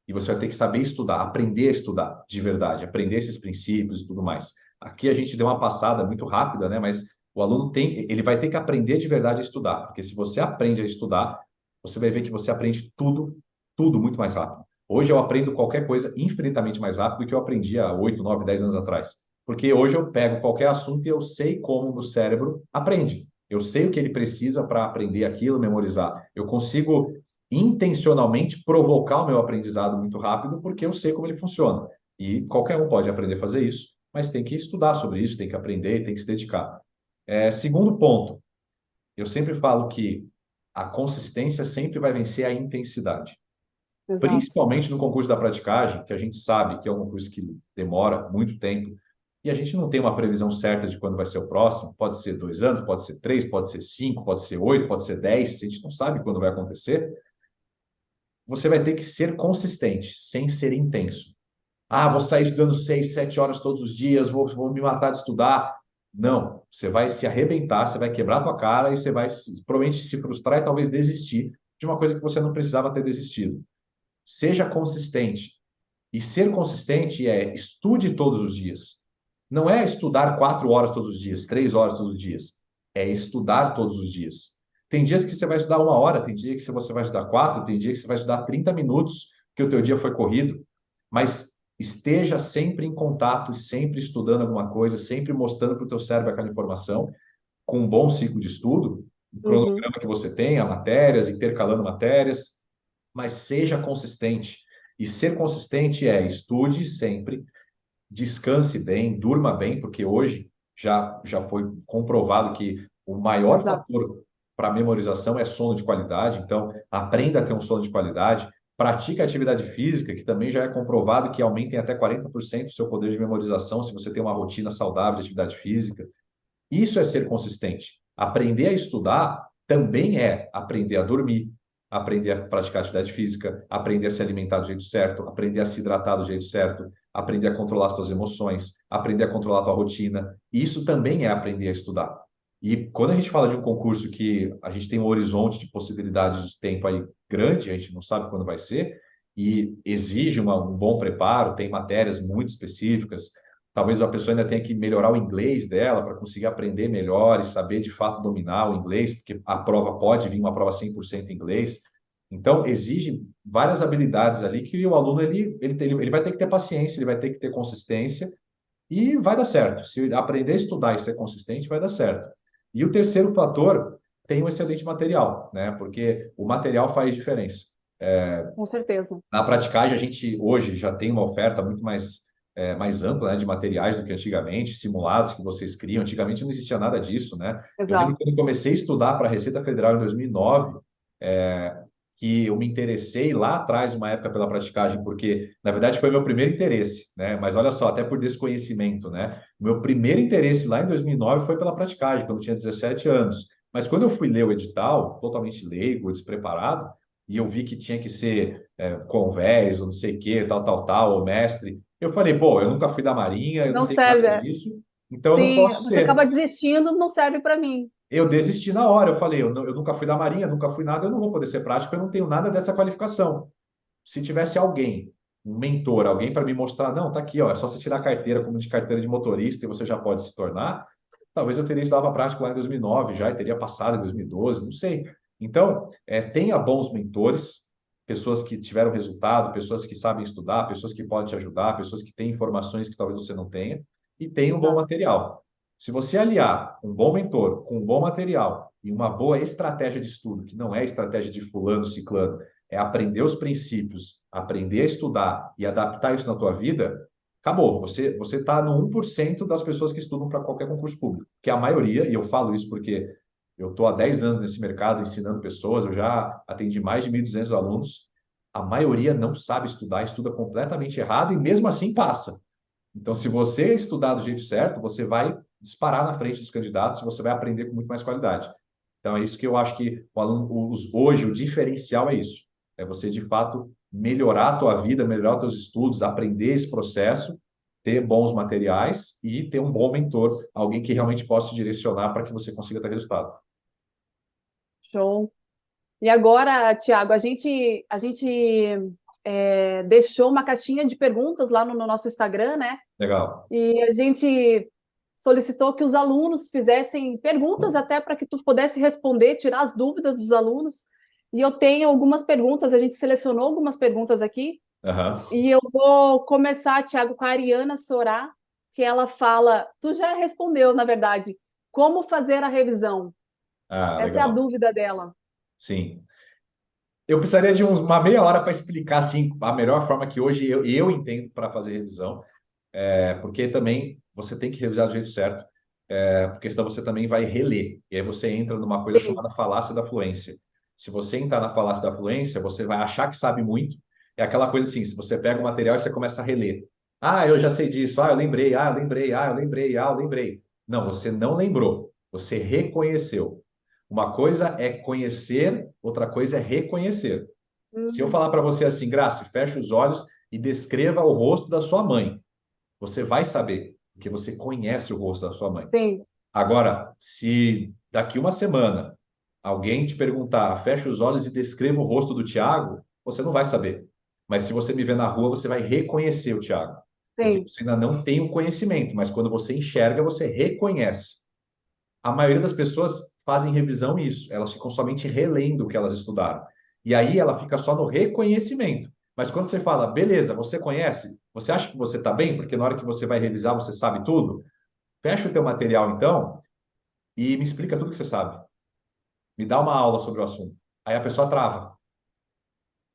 B: E você vai ter que saber estudar, aprender a estudar de verdade, aprender esses princípios e tudo mais. Aqui a gente deu uma passada muito rápida, né? Mas o aluno ele vai ter que aprender de verdade a estudar, porque se você aprende a estudar, você vai ver que você aprende tudo, tudo muito mais rápido. Hoje eu aprendo qualquer coisa infinitamente mais rápido do que eu aprendi há 8, 9, 10 anos atrás. Porque hoje eu pego qualquer assunto e eu sei como o meu cérebro aprende. Eu sei o que ele precisa para aprender aquilo, memorizar. Eu consigo intencionalmente provocar o meu aprendizado muito rápido porque eu sei como ele funciona. E qualquer um pode aprender a fazer isso, mas tem que estudar sobre isso, tem que aprender, tem que se dedicar. Segundo ponto, eu sempre falo que a consistência sempre vai vencer a intensidade.
A: Exato.
B: Principalmente no concurso da praticagem, que a gente sabe que é um concurso que demora muito tempo, e a gente não tem uma previsão certa de quando vai ser o próximo. Pode ser 2 anos, pode ser 3, pode ser 5, pode ser 8, pode ser 10. A gente não sabe quando vai acontecer. Você vai ter que ser consistente, sem ser intenso. Ah, vou sair estudando 6, 7 horas todos os dias, vou me matar de estudar. Não, você vai se arrebentar, você vai quebrar a tua cara e você vai provavelmente se frustrar e talvez desistir de uma coisa que você não precisava ter desistido. Seja consistente. E ser consistente é estude todos os dias. Não é estudar 4 horas todos os dias, 3 horas todos os dias. É estudar todos os dias. Tem dias que você vai estudar 1 hora, tem dia que você vai estudar 4, tem dia que você vai estudar 30 minutos, que o teu dia foi corrido. Mas esteja sempre em contato, sempre estudando alguma coisa, sempre mostrando para o teu cérebro aquela informação, com um bom ciclo de estudo, o
A: Uhum.
B: cronograma que você tenha, matérias, intercalando matérias, mas seja consistente. E ser consistente é estude sempre, descanse bem, durma bem, porque hoje já foi comprovado que o maior
A: Exato.
B: fator para memorização é sono de qualidade. Então, aprenda a ter um sono de qualidade. Pratique atividade física, que também já é comprovado que aumenta em até 40% o seu poder de memorização se você tem uma rotina saudável de atividade física. Isso é ser consistente. Aprender a estudar também é aprender a dormir, aprender a praticar atividade física, aprender a se alimentar do jeito certo, aprender a se hidratar do jeito certo, aprender a controlar as suas emoções, aprender a controlar a tua rotina. Isso também é aprender a estudar. E quando a gente fala de um concurso que a gente tem um horizonte de possibilidades de tempo aí grande, a gente não sabe quando vai ser, e exige um bom preparo, tem matérias muito específicas, talvez a pessoa ainda tenha que melhorar o inglês dela para conseguir aprender melhor e saber de fato dominar o inglês, porque a prova pode vir uma prova 100% em inglês. Então, exige várias habilidades ali que o aluno ele vai ter que ter paciência, ele vai ter que ter consistência e vai dar certo. Se aprender a estudar e ser consistente, vai dar certo. E o terceiro fator tem um excelente material, né? Porque o material faz diferença.
A: Com certeza.
B: Na praticagem, a gente hoje já tem uma oferta muito mais ampla, né, de materiais do que antigamente, simulados que vocês criam. Antigamente não existia nada disso, né? Eu lembro
A: Exato.
B: quando eu comecei a estudar para a Receita Federal em 2009, que eu me interessei lá atrás, uma época, pela praticagem, porque, na verdade, foi meu primeiro interesse, né? Mas olha só, até por desconhecimento, né? O meu primeiro interesse lá em 2009 foi pela praticagem, quando eu tinha 17 anos. Mas quando eu fui ler o edital, totalmente leigo, despreparado, e eu vi que tinha que ser convés, ou não sei o quê, tal, tal, tal, ou mestre, eu falei, pô, eu nunca fui da Marinha, eu não
A: Não
B: tenho nada
A: serve.
B: disso, então eu não
A: Sim,
B: posso
A: você acaba
B: ser.
A: desistindo, não serve para mim.
B: eu desisti na hora. Eu falei, eu nunca fui da Marinha, nunca fui nada, eu não vou poder ser prático, eu não tenho nada dessa qualificação. Se tivesse alguém, um mentor, alguém para me mostrar, não, tá aqui, ó, é só você tirar a carteira como de carteira de motorista e você já pode se tornar, talvez eu teria estudado para prático lá em 2009 já, e teria passado em 2012, não sei. Então, tenha bons mentores, pessoas que tiveram resultado, pessoas que sabem estudar, pessoas que podem te ajudar, pessoas que têm informações que talvez você não tenha, e tenha um bom
A: Exato.
B: material. Se você aliar um bom mentor com um bom material e uma boa estratégia de estudo, que não é estratégia de fulano, ciclano, é aprender os princípios, aprender a estudar e adaptar isso na tua vida, acabou. Você está no 1% das pessoas que estudam para qualquer concurso público, que é a maioria, e eu falo isso porque eu estou há 10 anos nesse mercado ensinando pessoas, eu já atendi mais de 1.200 alunos, a maioria não sabe estudar, estuda completamente errado e mesmo assim passa. Então, se você estudar do jeito certo, você vai disparar na frente dos candidatos, você vai aprender com muito mais qualidade. Então, é isso que eu acho que o aluno, hoje o diferencial é isso. É você, de fato, melhorar a tua vida, melhorar os teus estudos, aprender esse processo, ter bons materiais e ter um bom mentor, alguém que realmente possa te direcionar para que você consiga ter resultado.
A: Show. E agora, Tiago, a gente deixou uma caixinha de perguntas lá no nosso Instagram, né?
B: Legal.
A: E a gente solicitou que os alunos fizessem perguntas até para que tu pudesse responder, tirar as dúvidas dos alunos. E eu tenho algumas perguntas, a gente selecionou algumas perguntas aqui,
B: Aham.
A: e eu vou começar, Tiago, com a Ariana Sorá, que ela fala, tu já respondeu, na verdade, como fazer a revisão?
B: Ah,
A: Essa é a
B: legal.
A: dúvida dela.
B: Sim. Eu precisaria de uma meia hora para explicar assim, a melhor forma que hoje eu entendo para fazer revisão. Porque também você tem que revisar do jeito certo, porque senão você também vai reler. E aí você entra numa coisa
A: Sim.
B: chamada falácia da fluência. Se você entrar na falácia da fluência, você vai achar que sabe muito. É aquela coisa assim, se você pega o material e você começa a reler. Ah, eu já sei disso. Ah, eu lembrei. Ah, eu lembrei. Ah, eu lembrei. Ah, eu lembrei. Não, você não lembrou. Você reconheceu. Uma coisa é conhecer, outra coisa é reconhecer. Se eu
A: Hum,
B: falar para você assim, Graça, feche os olhos e descreva o rosto da sua mãe. Você vai saber, porque você conhece o rosto da sua mãe.
A: sim.
B: Agora, se daqui uma semana alguém te perguntar, fecha os olhos e descreva o rosto do Tiago, você não vai saber. Mas se você me ver na rua, você vai reconhecer o Tiago, porque
A: Sim.
B: você ainda não tem o conhecimento, mas quando você enxerga, você reconhece. A maioria das pessoas fazem revisão isso, elas ficam somente relendo o que elas estudaram. E aí ela fica só no reconhecimento. Mas quando você fala, beleza, você conhece, você acha que você está bem, porque na hora que você vai revisar, você sabe tudo? Fecha o teu material, então, e me explica tudo que você sabe. Me dá uma aula sobre o assunto. Aí a pessoa trava,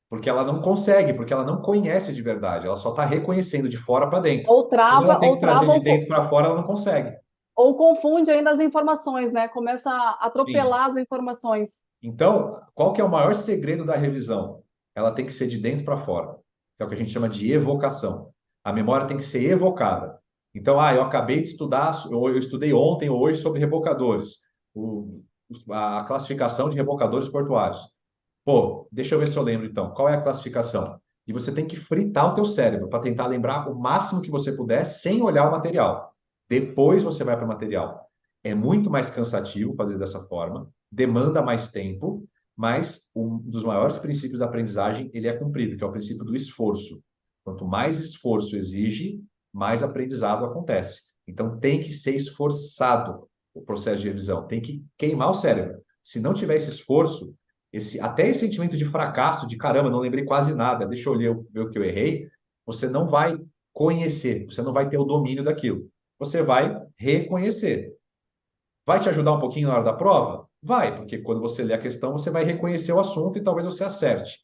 B: porque ela não consegue, porque ela não conhece de verdade, ela só está reconhecendo de fora para dentro.
A: Ou
B: Quando ela
A: trava,
B: tem
A: ou
B: que trazer
A: trava,
B: de dentro para fora, ela não consegue.
A: ou confunde ainda as informações, né? Começa a
B: Sim.
A: atropelar as informações.
B: Então, qual que é o maior segredo da revisão? Ela tem que ser de dentro para fora, que é o que a gente chama de evocação. A memória tem que ser evocada. Então, eu acabei de estudar, eu estudei ontem ou hoje sobre rebocadores, a classificação de rebocadores portuários. Pô, deixa eu ver se eu lembro então. Qual é a classificação? E você tem que fritar o teu cérebro para tentar lembrar o máximo que você puder sem olhar o material. Depois você vai para o material. É muito mais cansativo fazer dessa forma, demanda mais tempo, mas um dos maiores princípios da aprendizagem ele é cumprido, que é o princípio do esforço. Quanto mais esforço exige, mais aprendizado acontece. Então tem que ser esforçado o processo de revisão, tem que queimar o cérebro. Se não tiver esse esforço, até esse sentimento de fracasso, de caramba, não lembrei quase nada, deixa eu ver o que eu errei, você não vai conhecer, você não vai ter o domínio daquilo. Você vai reconhecer. Vai te ajudar um pouquinho na hora da prova? Vai, porque quando você lê a questão, você vai reconhecer o assunto e talvez você acerte.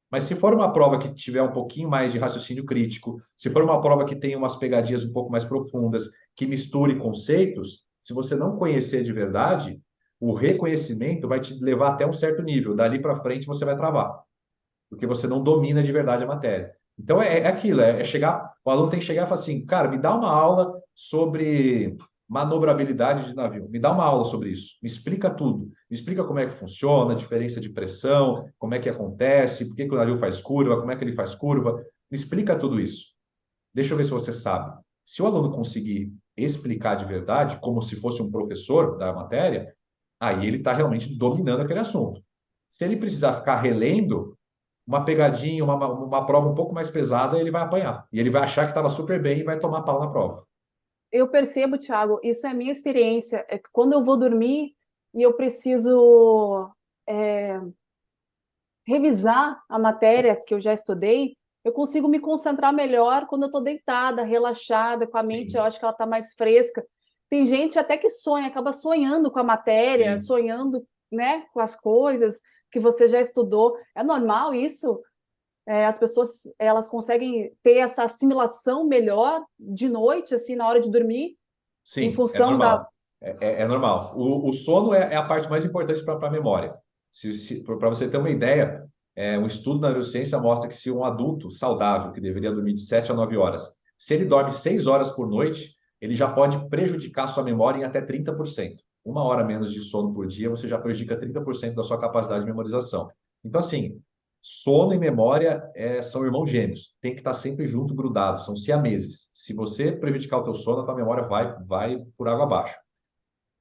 B: Mas se for uma prova que tiver um pouquinho mais de raciocínio crítico, se for uma prova que tenha umas pegadinhas um pouco mais profundas, que misture conceitos, se você não conhecer de verdade, o reconhecimento vai te levar até um certo nível. Dali para frente você vai travar, porque você não domina de verdade a matéria. Então é aquilo, é chegar, o aluno tem que chegar e falar assim, cara, me dá uma aula sobre manobrabilidade de navio, me dá uma aula sobre isso, me explica tudo, me explica como é que funciona, a diferença de pressão, como é que acontece, por que que o navio faz curva, como é que ele faz curva, me explica tudo isso. Deixa eu ver se você sabe. Se o aluno conseguir explicar de verdade, como se fosse um professor da matéria, aí ele está realmente dominando aquele assunto. Se ele precisar ficar relendo, uma pegadinha, uma prova um pouco mais pesada, ele vai apanhar. E ele vai achar que estava super bem e vai tomar pau na prova.
A: Eu percebo, Thiago, isso é a minha experiência, é que quando eu vou dormir e eu preciso é, revisar a matéria que eu já estudei, eu consigo me concentrar melhor quando eu estou deitada, relaxada, com a mente, eu
B: Sim,
A: acho que ela está mais fresca. Tem gente até que sonha, acaba sonhando com a matéria,
B: sim.
A: sonhando, né, com as coisas que você já estudou. É normal isso? As pessoas, elas conseguem ter essa assimilação melhor de noite, assim, na hora de dormir, em
B: Sim, é
A: função da...
B: normal. É normal. O sono é a parte mais importante para a memória. Para você ter uma ideia, um estudo na neurociência mostra que se um adulto saudável, que deveria dormir de 7 a 9 horas, se ele dorme 6 horas por noite, ele já pode prejudicar sua memória em até 30%. Uma hora menos de sono por dia, você já prejudica 30% da sua capacidade de memorização. Então, assim, sono e memória são irmãos gêmeos, tem que estar sempre junto, grudados, são siameses. Se você prejudicar o teu sono, a tua memória vai por água abaixo.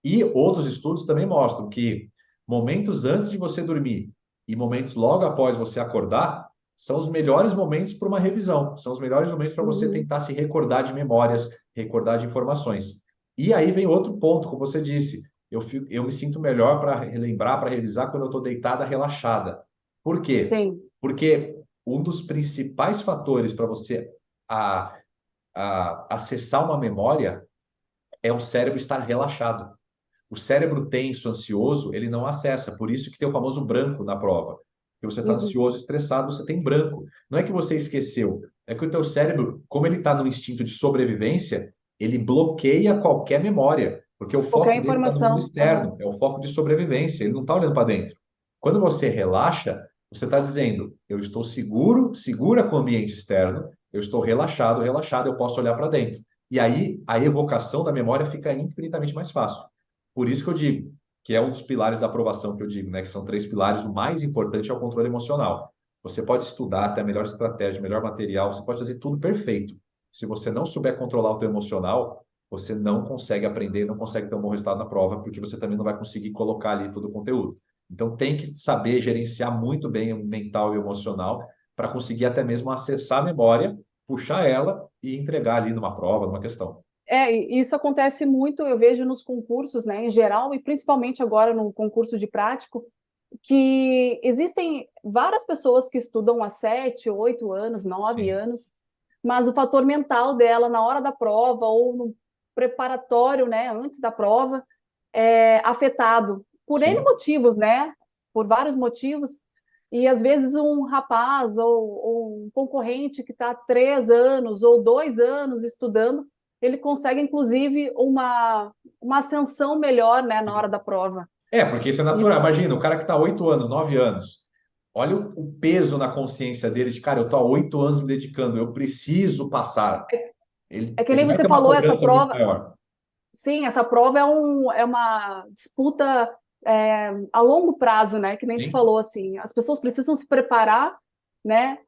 B: E outros estudos também mostram que momentos antes de você dormir e momentos logo após você acordar são os melhores momentos para uma revisão, são os melhores momentos para você
A: Uhum.
B: tentar se recordar de memórias, recordar de informações. E aí vem outro ponto, como você disse, eu me sinto melhor para relembrar, para revisar quando eu estou deitada, relaxada. Por quê?
A: Sim.
B: Porque um dos principais fatores para você a, acessar uma memória é o cérebro estar relaxado. O cérebro tenso, ansioso, ele não acessa. Por isso que tem o famoso branco na prova. Que você está
A: Uhum.
B: ansioso, estressado, você tem branco. Não é que você esqueceu, é que o teu cérebro, como ele está no instinto de sobrevivência, ele bloqueia qualquer memória, porque o
A: Qualquer
B: foco dele está no mundo
A: informação.
B: externo,
A: Aham.
B: é o foco de sobrevivência, ele não está olhando para dentro. Quando você relaxa, você está dizendo, eu estou seguro, segura com o ambiente externo, eu estou relaxado, relaxado, eu posso olhar para dentro. E aí a evocação da memória fica infinitamente mais fácil. Por isso que eu digo que é um dos pilares da aprovação que eu digo, né? Que são três pilares. O mais importante é o controle emocional. Você pode estudar, ter a melhor estratégia, melhor material, você pode fazer tudo perfeito. Se você não souber controlar o teu emocional, você não consegue aprender, não consegue ter um bom resultado na prova, porque você também não vai conseguir colocar ali todo o conteúdo. Então tem que saber gerenciar muito bem o mental e o emocional para conseguir até mesmo acessar a memória, puxar ela e entregar ali numa prova, numa questão.
A: E isso acontece muito, eu vejo nos concursos, né, em geral, e principalmente agora no concurso de prático, que existem várias pessoas que estudam há 7, 8 anos, 9
B: Sim,
A: anos, mas o fator mental dela na hora da prova ou no preparatório, né, antes da prova, é afetado por N
B: sim.
A: motivos, né? Por vários motivos. E às vezes um rapaz ou um concorrente que está 3 anos ou 2 anos estudando, ele consegue, inclusive, uma ascensão melhor, né, na hora da prova.
B: Porque isso é natural.
A: Isso
B: Imagina, o cara que está 8 anos, 9 anos, olha o peso na consciência dele de, cara, eu estou há 8 anos me dedicando, eu preciso passar. Ele,
A: é que
B: ele
A: nem
B: vai
A: você
B: ter uma
A: falou, essa
B: cobrança muito
A: prova,
B: maior.
A: sim, essa prova é uma disputa a longo prazo, né? Que nem tu
B: Sim,
A: falou, assim, as pessoas precisam se preparar, né?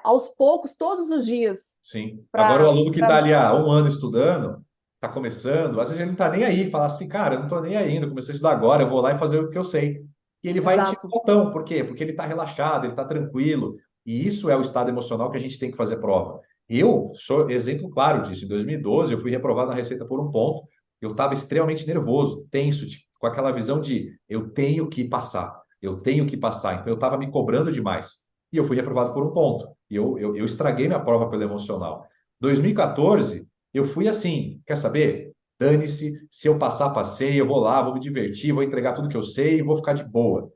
A: Aos poucos, todos os dias,
B: sim. Agora, o
A: para.
B: aluno que está ali há um ano estudando, está começando, às vezes ele não está nem aí, fala assim, cara, eu não estou nem aí ainda, eu comecei a estudar agora, eu vou lá e fazer o que eu sei. E ele vai tirar
A: Exato.
B: o botão, por quê? Porque ele está relaxado, ele está tranquilo. E isso é o estado emocional que a gente tem que fazer prova. Eu sou exemplo claro disso. Em 2012, eu fui reprovado na Receita por um ponto. Eu estava extremamente nervoso, tenso, com aquela visão de eu tenho que passar, eu tenho que passar. Então, eu estava me cobrando demais. E eu fui reprovado por um ponto. E eu estraguei minha prova pelo emocional. 2014, eu fui assim, quer saber? Dane-se, se eu passar, passei, eu vou lá, vou me divertir, vou entregar tudo que eu sei e vou ficar de boa.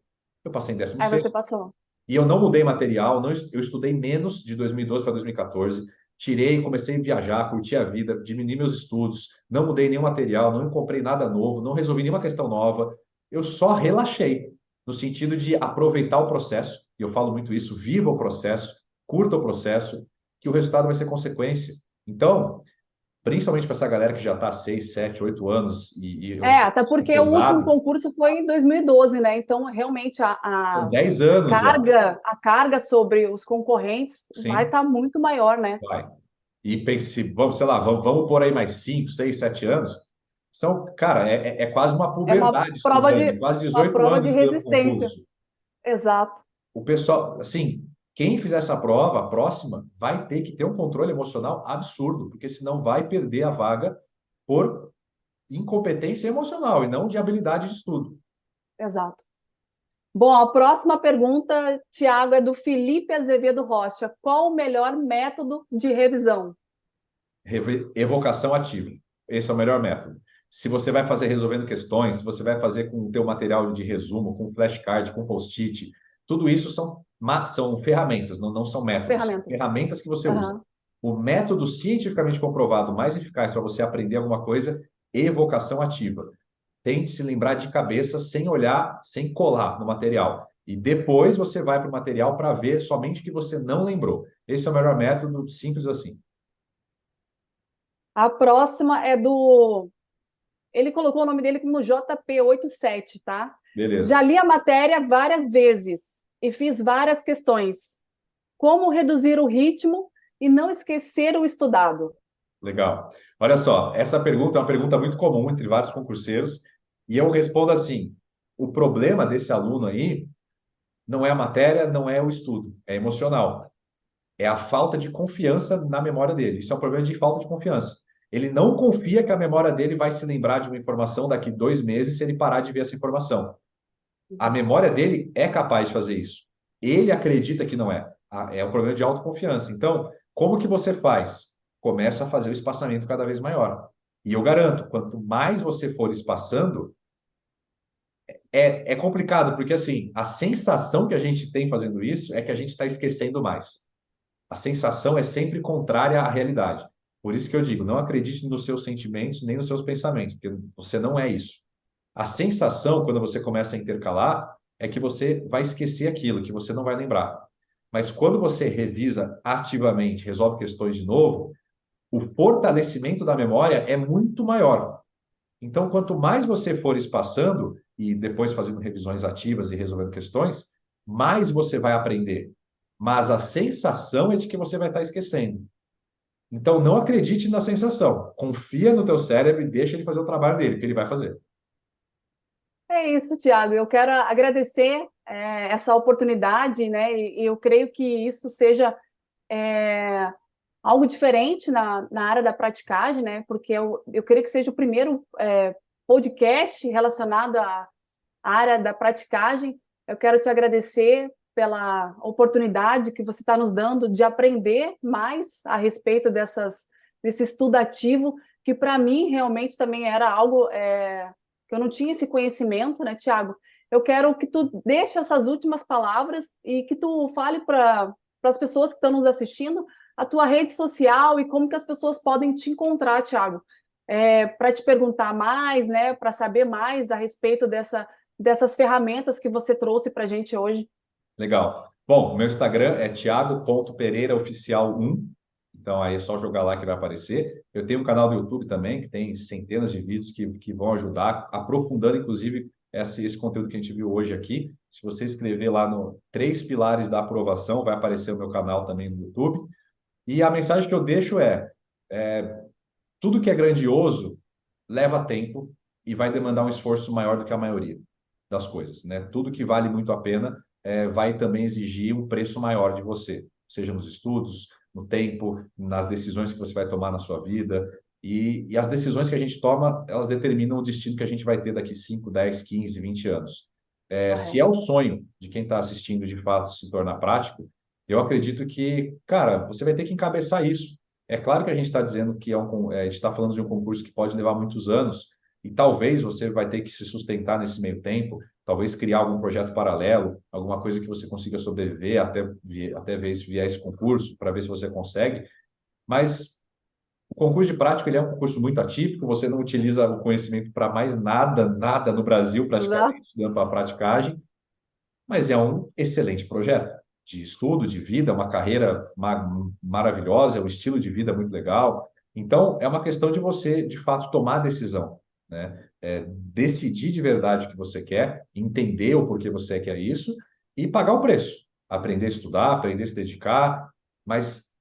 B: Eu passei em décimo
A: Aí você
B: sexto
A: passou.
B: e eu não mudei material, não, eu estudei menos de 2012 para 2014, tirei, comecei a viajar, curti a vida, diminui meus estudos, não mudei nenhum material, não comprei nada novo, não resolvi nenhuma questão nova, eu só relaxei, no sentido de aproveitar o processo, e eu falo muito isso, viva o processo, curta o processo, que o resultado vai ser consequência. Então, principalmente para essa galera que já está há 6, 7, 8 anos, e eu sei
A: Até
B: que isso é
A: porque o último
B: pesado,
A: concurso foi em 2012, né? Então, realmente,
B: são
A: a,
B: 10
A: a
B: anos já,
A: carga, a carga sobre os concorrentes vai
B: sim.
A: estar muito maior, né?
B: Vai. E pense, vamos, sei lá, vamos pôr aí mais 5, 6, 7 anos. Cara, é quase uma
A: É
B: puberdade estudando, é quase
A: uma
B: 18
A: prova de
B: anos estudando
A: resistência.
B: concurso.
A: Exato.
B: O pessoal, assim, quem fizer essa prova, a próxima, vai ter que ter um controle emocional absurdo, porque senão vai perder a vaga por incompetência emocional e não de habilidade de estudo.
A: Exato. Bom, a próxima pergunta, Tiago, é do Felipe Azevedo Rocha. Qual o melhor método de revisão?
B: Evocação ativa. Esse é o melhor método. Se você vai fazer resolvendo questões, se você vai fazer com o teu material de resumo, com flashcard, com post-it, tudo isso são ferramentas, não são métodos, são
A: Ferramentas.
B: ferramentas que você usa.
A: Aham.
B: O método cientificamente comprovado mais eficaz para você aprender alguma coisa é evocação ativa. Tente se lembrar de cabeça sem olhar, sem colar no material. E depois você vai para o material para ver somente o que você não lembrou. Esse é o melhor método, simples assim.
A: A próxima é do. Ele colocou o nome dele como JP87, tá? Já
B: Beleza.
A: li a matéria várias vezes e fiz várias questões. Como reduzir o ritmo e não esquecer o estudado?
B: Legal. Olha só, essa pergunta é uma pergunta muito comum entre vários concurseiros, e eu respondo assim: o problema desse aluno aí não é a matéria, não é o estudo, é emocional. É a falta de confiança na memória dele. Isso é um problema de falta de confiança. Ele não confia que a memória dele vai se lembrar de uma informação daqui 2 meses se ele parar de ver essa informação. A memória dele é capaz de fazer isso. Ele acredita que não é. É um problema de autoconfiança. Então, como que você faz? Começa a fazer o espaçamento cada vez maior. E eu garanto, quanto mais você for espaçando, é complicado, porque assim, a sensação que a gente tem fazendo isso é que a gente está esquecendo mais. A sensação é sempre contrária à realidade. Por isso que eu digo, não acredite nos seus sentimentos nem nos seus pensamentos, porque você não é isso. A sensação, quando você começa a intercalar, é que você vai esquecer aquilo, que você não vai lembrar. Mas quando você revisa ativamente, resolve questões de novo, o fortalecimento da memória é muito maior. Então, quanto mais você for espaçando e depois fazendo revisões ativas e resolvendo questões, mais você vai aprender. Mas a sensação é de que você vai estar esquecendo. Então, não acredite na sensação. Confia no teu cérebro e deixa ele fazer o trabalho dele, que ele vai fazer.
A: É isso, Tiago. Eu quero agradecer essa oportunidade, né? E eu creio que isso seja é, algo diferente na área da praticagem, né? Porque eu creio que seja o primeiro podcast relacionado à área da praticagem. Eu quero te agradecer pela oportunidade que você está nos dando de aprender mais a respeito desse estudo ativo, que para mim realmente também era algo que eu não tinha esse conhecimento, né, Tiago? Eu quero que tu deixe essas últimas palavras e que tu fale para as pessoas que estão nos assistindo a tua rede social e como que as pessoas podem te encontrar, Tiago, para te perguntar mais, né, para saber mais a respeito dessas ferramentas que você trouxe para a gente hoje.
B: Legal. Bom, meu Instagram é thiago.pereiraoficial1. Então, aí é só jogar lá que vai aparecer. Eu tenho um canal do YouTube também, que tem centenas de vídeos que vão ajudar, aprofundando, inclusive, esse conteúdo que a gente viu hoje aqui. Se você escrever lá no Três Pilares da Aprovação, vai aparecer o meu canal também no YouTube. E a mensagem que eu deixo é tudo que é grandioso leva tempo e vai demandar um esforço maior do que a maioria das coisas, né? Tudo que vale muito a pena vai também exigir um preço maior de você, seja nos estudos, no tempo, nas decisões que você vai tomar na sua vida. E as decisões que a gente toma, elas determinam o destino que a gente vai ter daqui 5, 10, 15, 20 anos. Se é
A: Correto.
B: o sonho de quem está assistindo de fato se tornar prático, eu acredito que, cara, você vai ter que encabeçar isso. É claro que a gente está dizendo que a gente está falando de um concurso que pode levar muitos anos, e talvez você vai ter que se sustentar nesse meio tempo, talvez criar algum projeto paralelo, alguma coisa que você consiga sobreviver até ver se vier esse concurso, para ver se você consegue. Mas o concurso de prático ele é um concurso muito atípico, você não utiliza o conhecimento para mais nada, nada no Brasil, praticamente,
A: Exato.
B: estudando para praticagem, mas é um excelente projeto de estudo, de vida, uma carreira maravilhosa, é um estilo de vida muito legal. Então, é uma questão de você, de fato, tomar a decisão, né? Decidir de verdade o que você quer, entender o porquê você quer isso e pagar o preço. Aprender a estudar, aprender a se dedicar, mas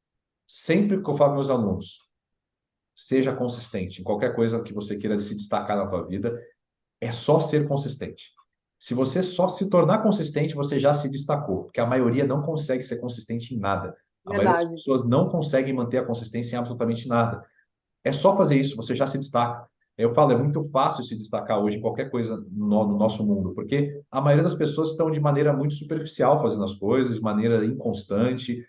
B: sempre que eu falo para meus alunos, seja consistente. Em qualquer coisa que você queira se destacar na tua vida, é só ser consistente. Se você só se tornar consistente, você já se destacou, porque a maioria não consegue ser consistente em nada. A maioria das
A: Verdade.
B: pessoas não consegue manter a consistência em absolutamente nada. É só fazer isso, você já se destaca. Eu falo, é muito fácil se destacar hoje em qualquer coisa no nosso mundo, porque a maioria das pessoas estão de maneira muito superficial fazendo as coisas, de maneira inconstante.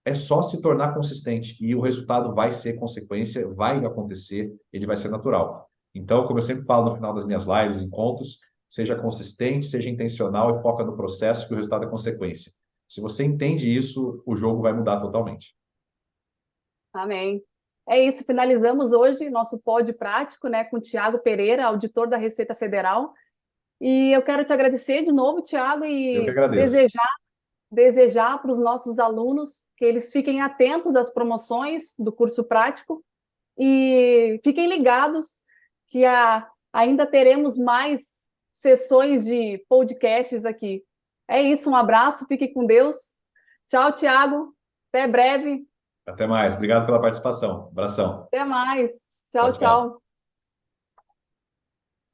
B: É só se tornar consistente e o resultado vai ser consequência, vai acontecer, ele vai ser natural. Então, como eu sempre falo no final das minhas lives, encontros, seja consistente, seja intencional e foca no processo que o resultado é consequência. Se você entende isso, o jogo vai mudar totalmente.
A: Amém. É isso, finalizamos hoje nosso pod prático, né, com o Tiago Pereira, auditor da Receita Federal. E eu quero te agradecer de novo, Tiago,
B: Eu que
A: e
B: agradeço.
A: desejar para os nossos alunos que eles fiquem atentos às promoções do curso prático e fiquem ligados que ainda teremos mais sessões de podcasts aqui. É isso, um abraço, fique com Deus. Tchau, Tiago. Até breve.
B: Até mais. Obrigado pela participação. Abração.
A: Até mais.
B: Tchau,
A: Tchau,
B: tchau.
A: tchau.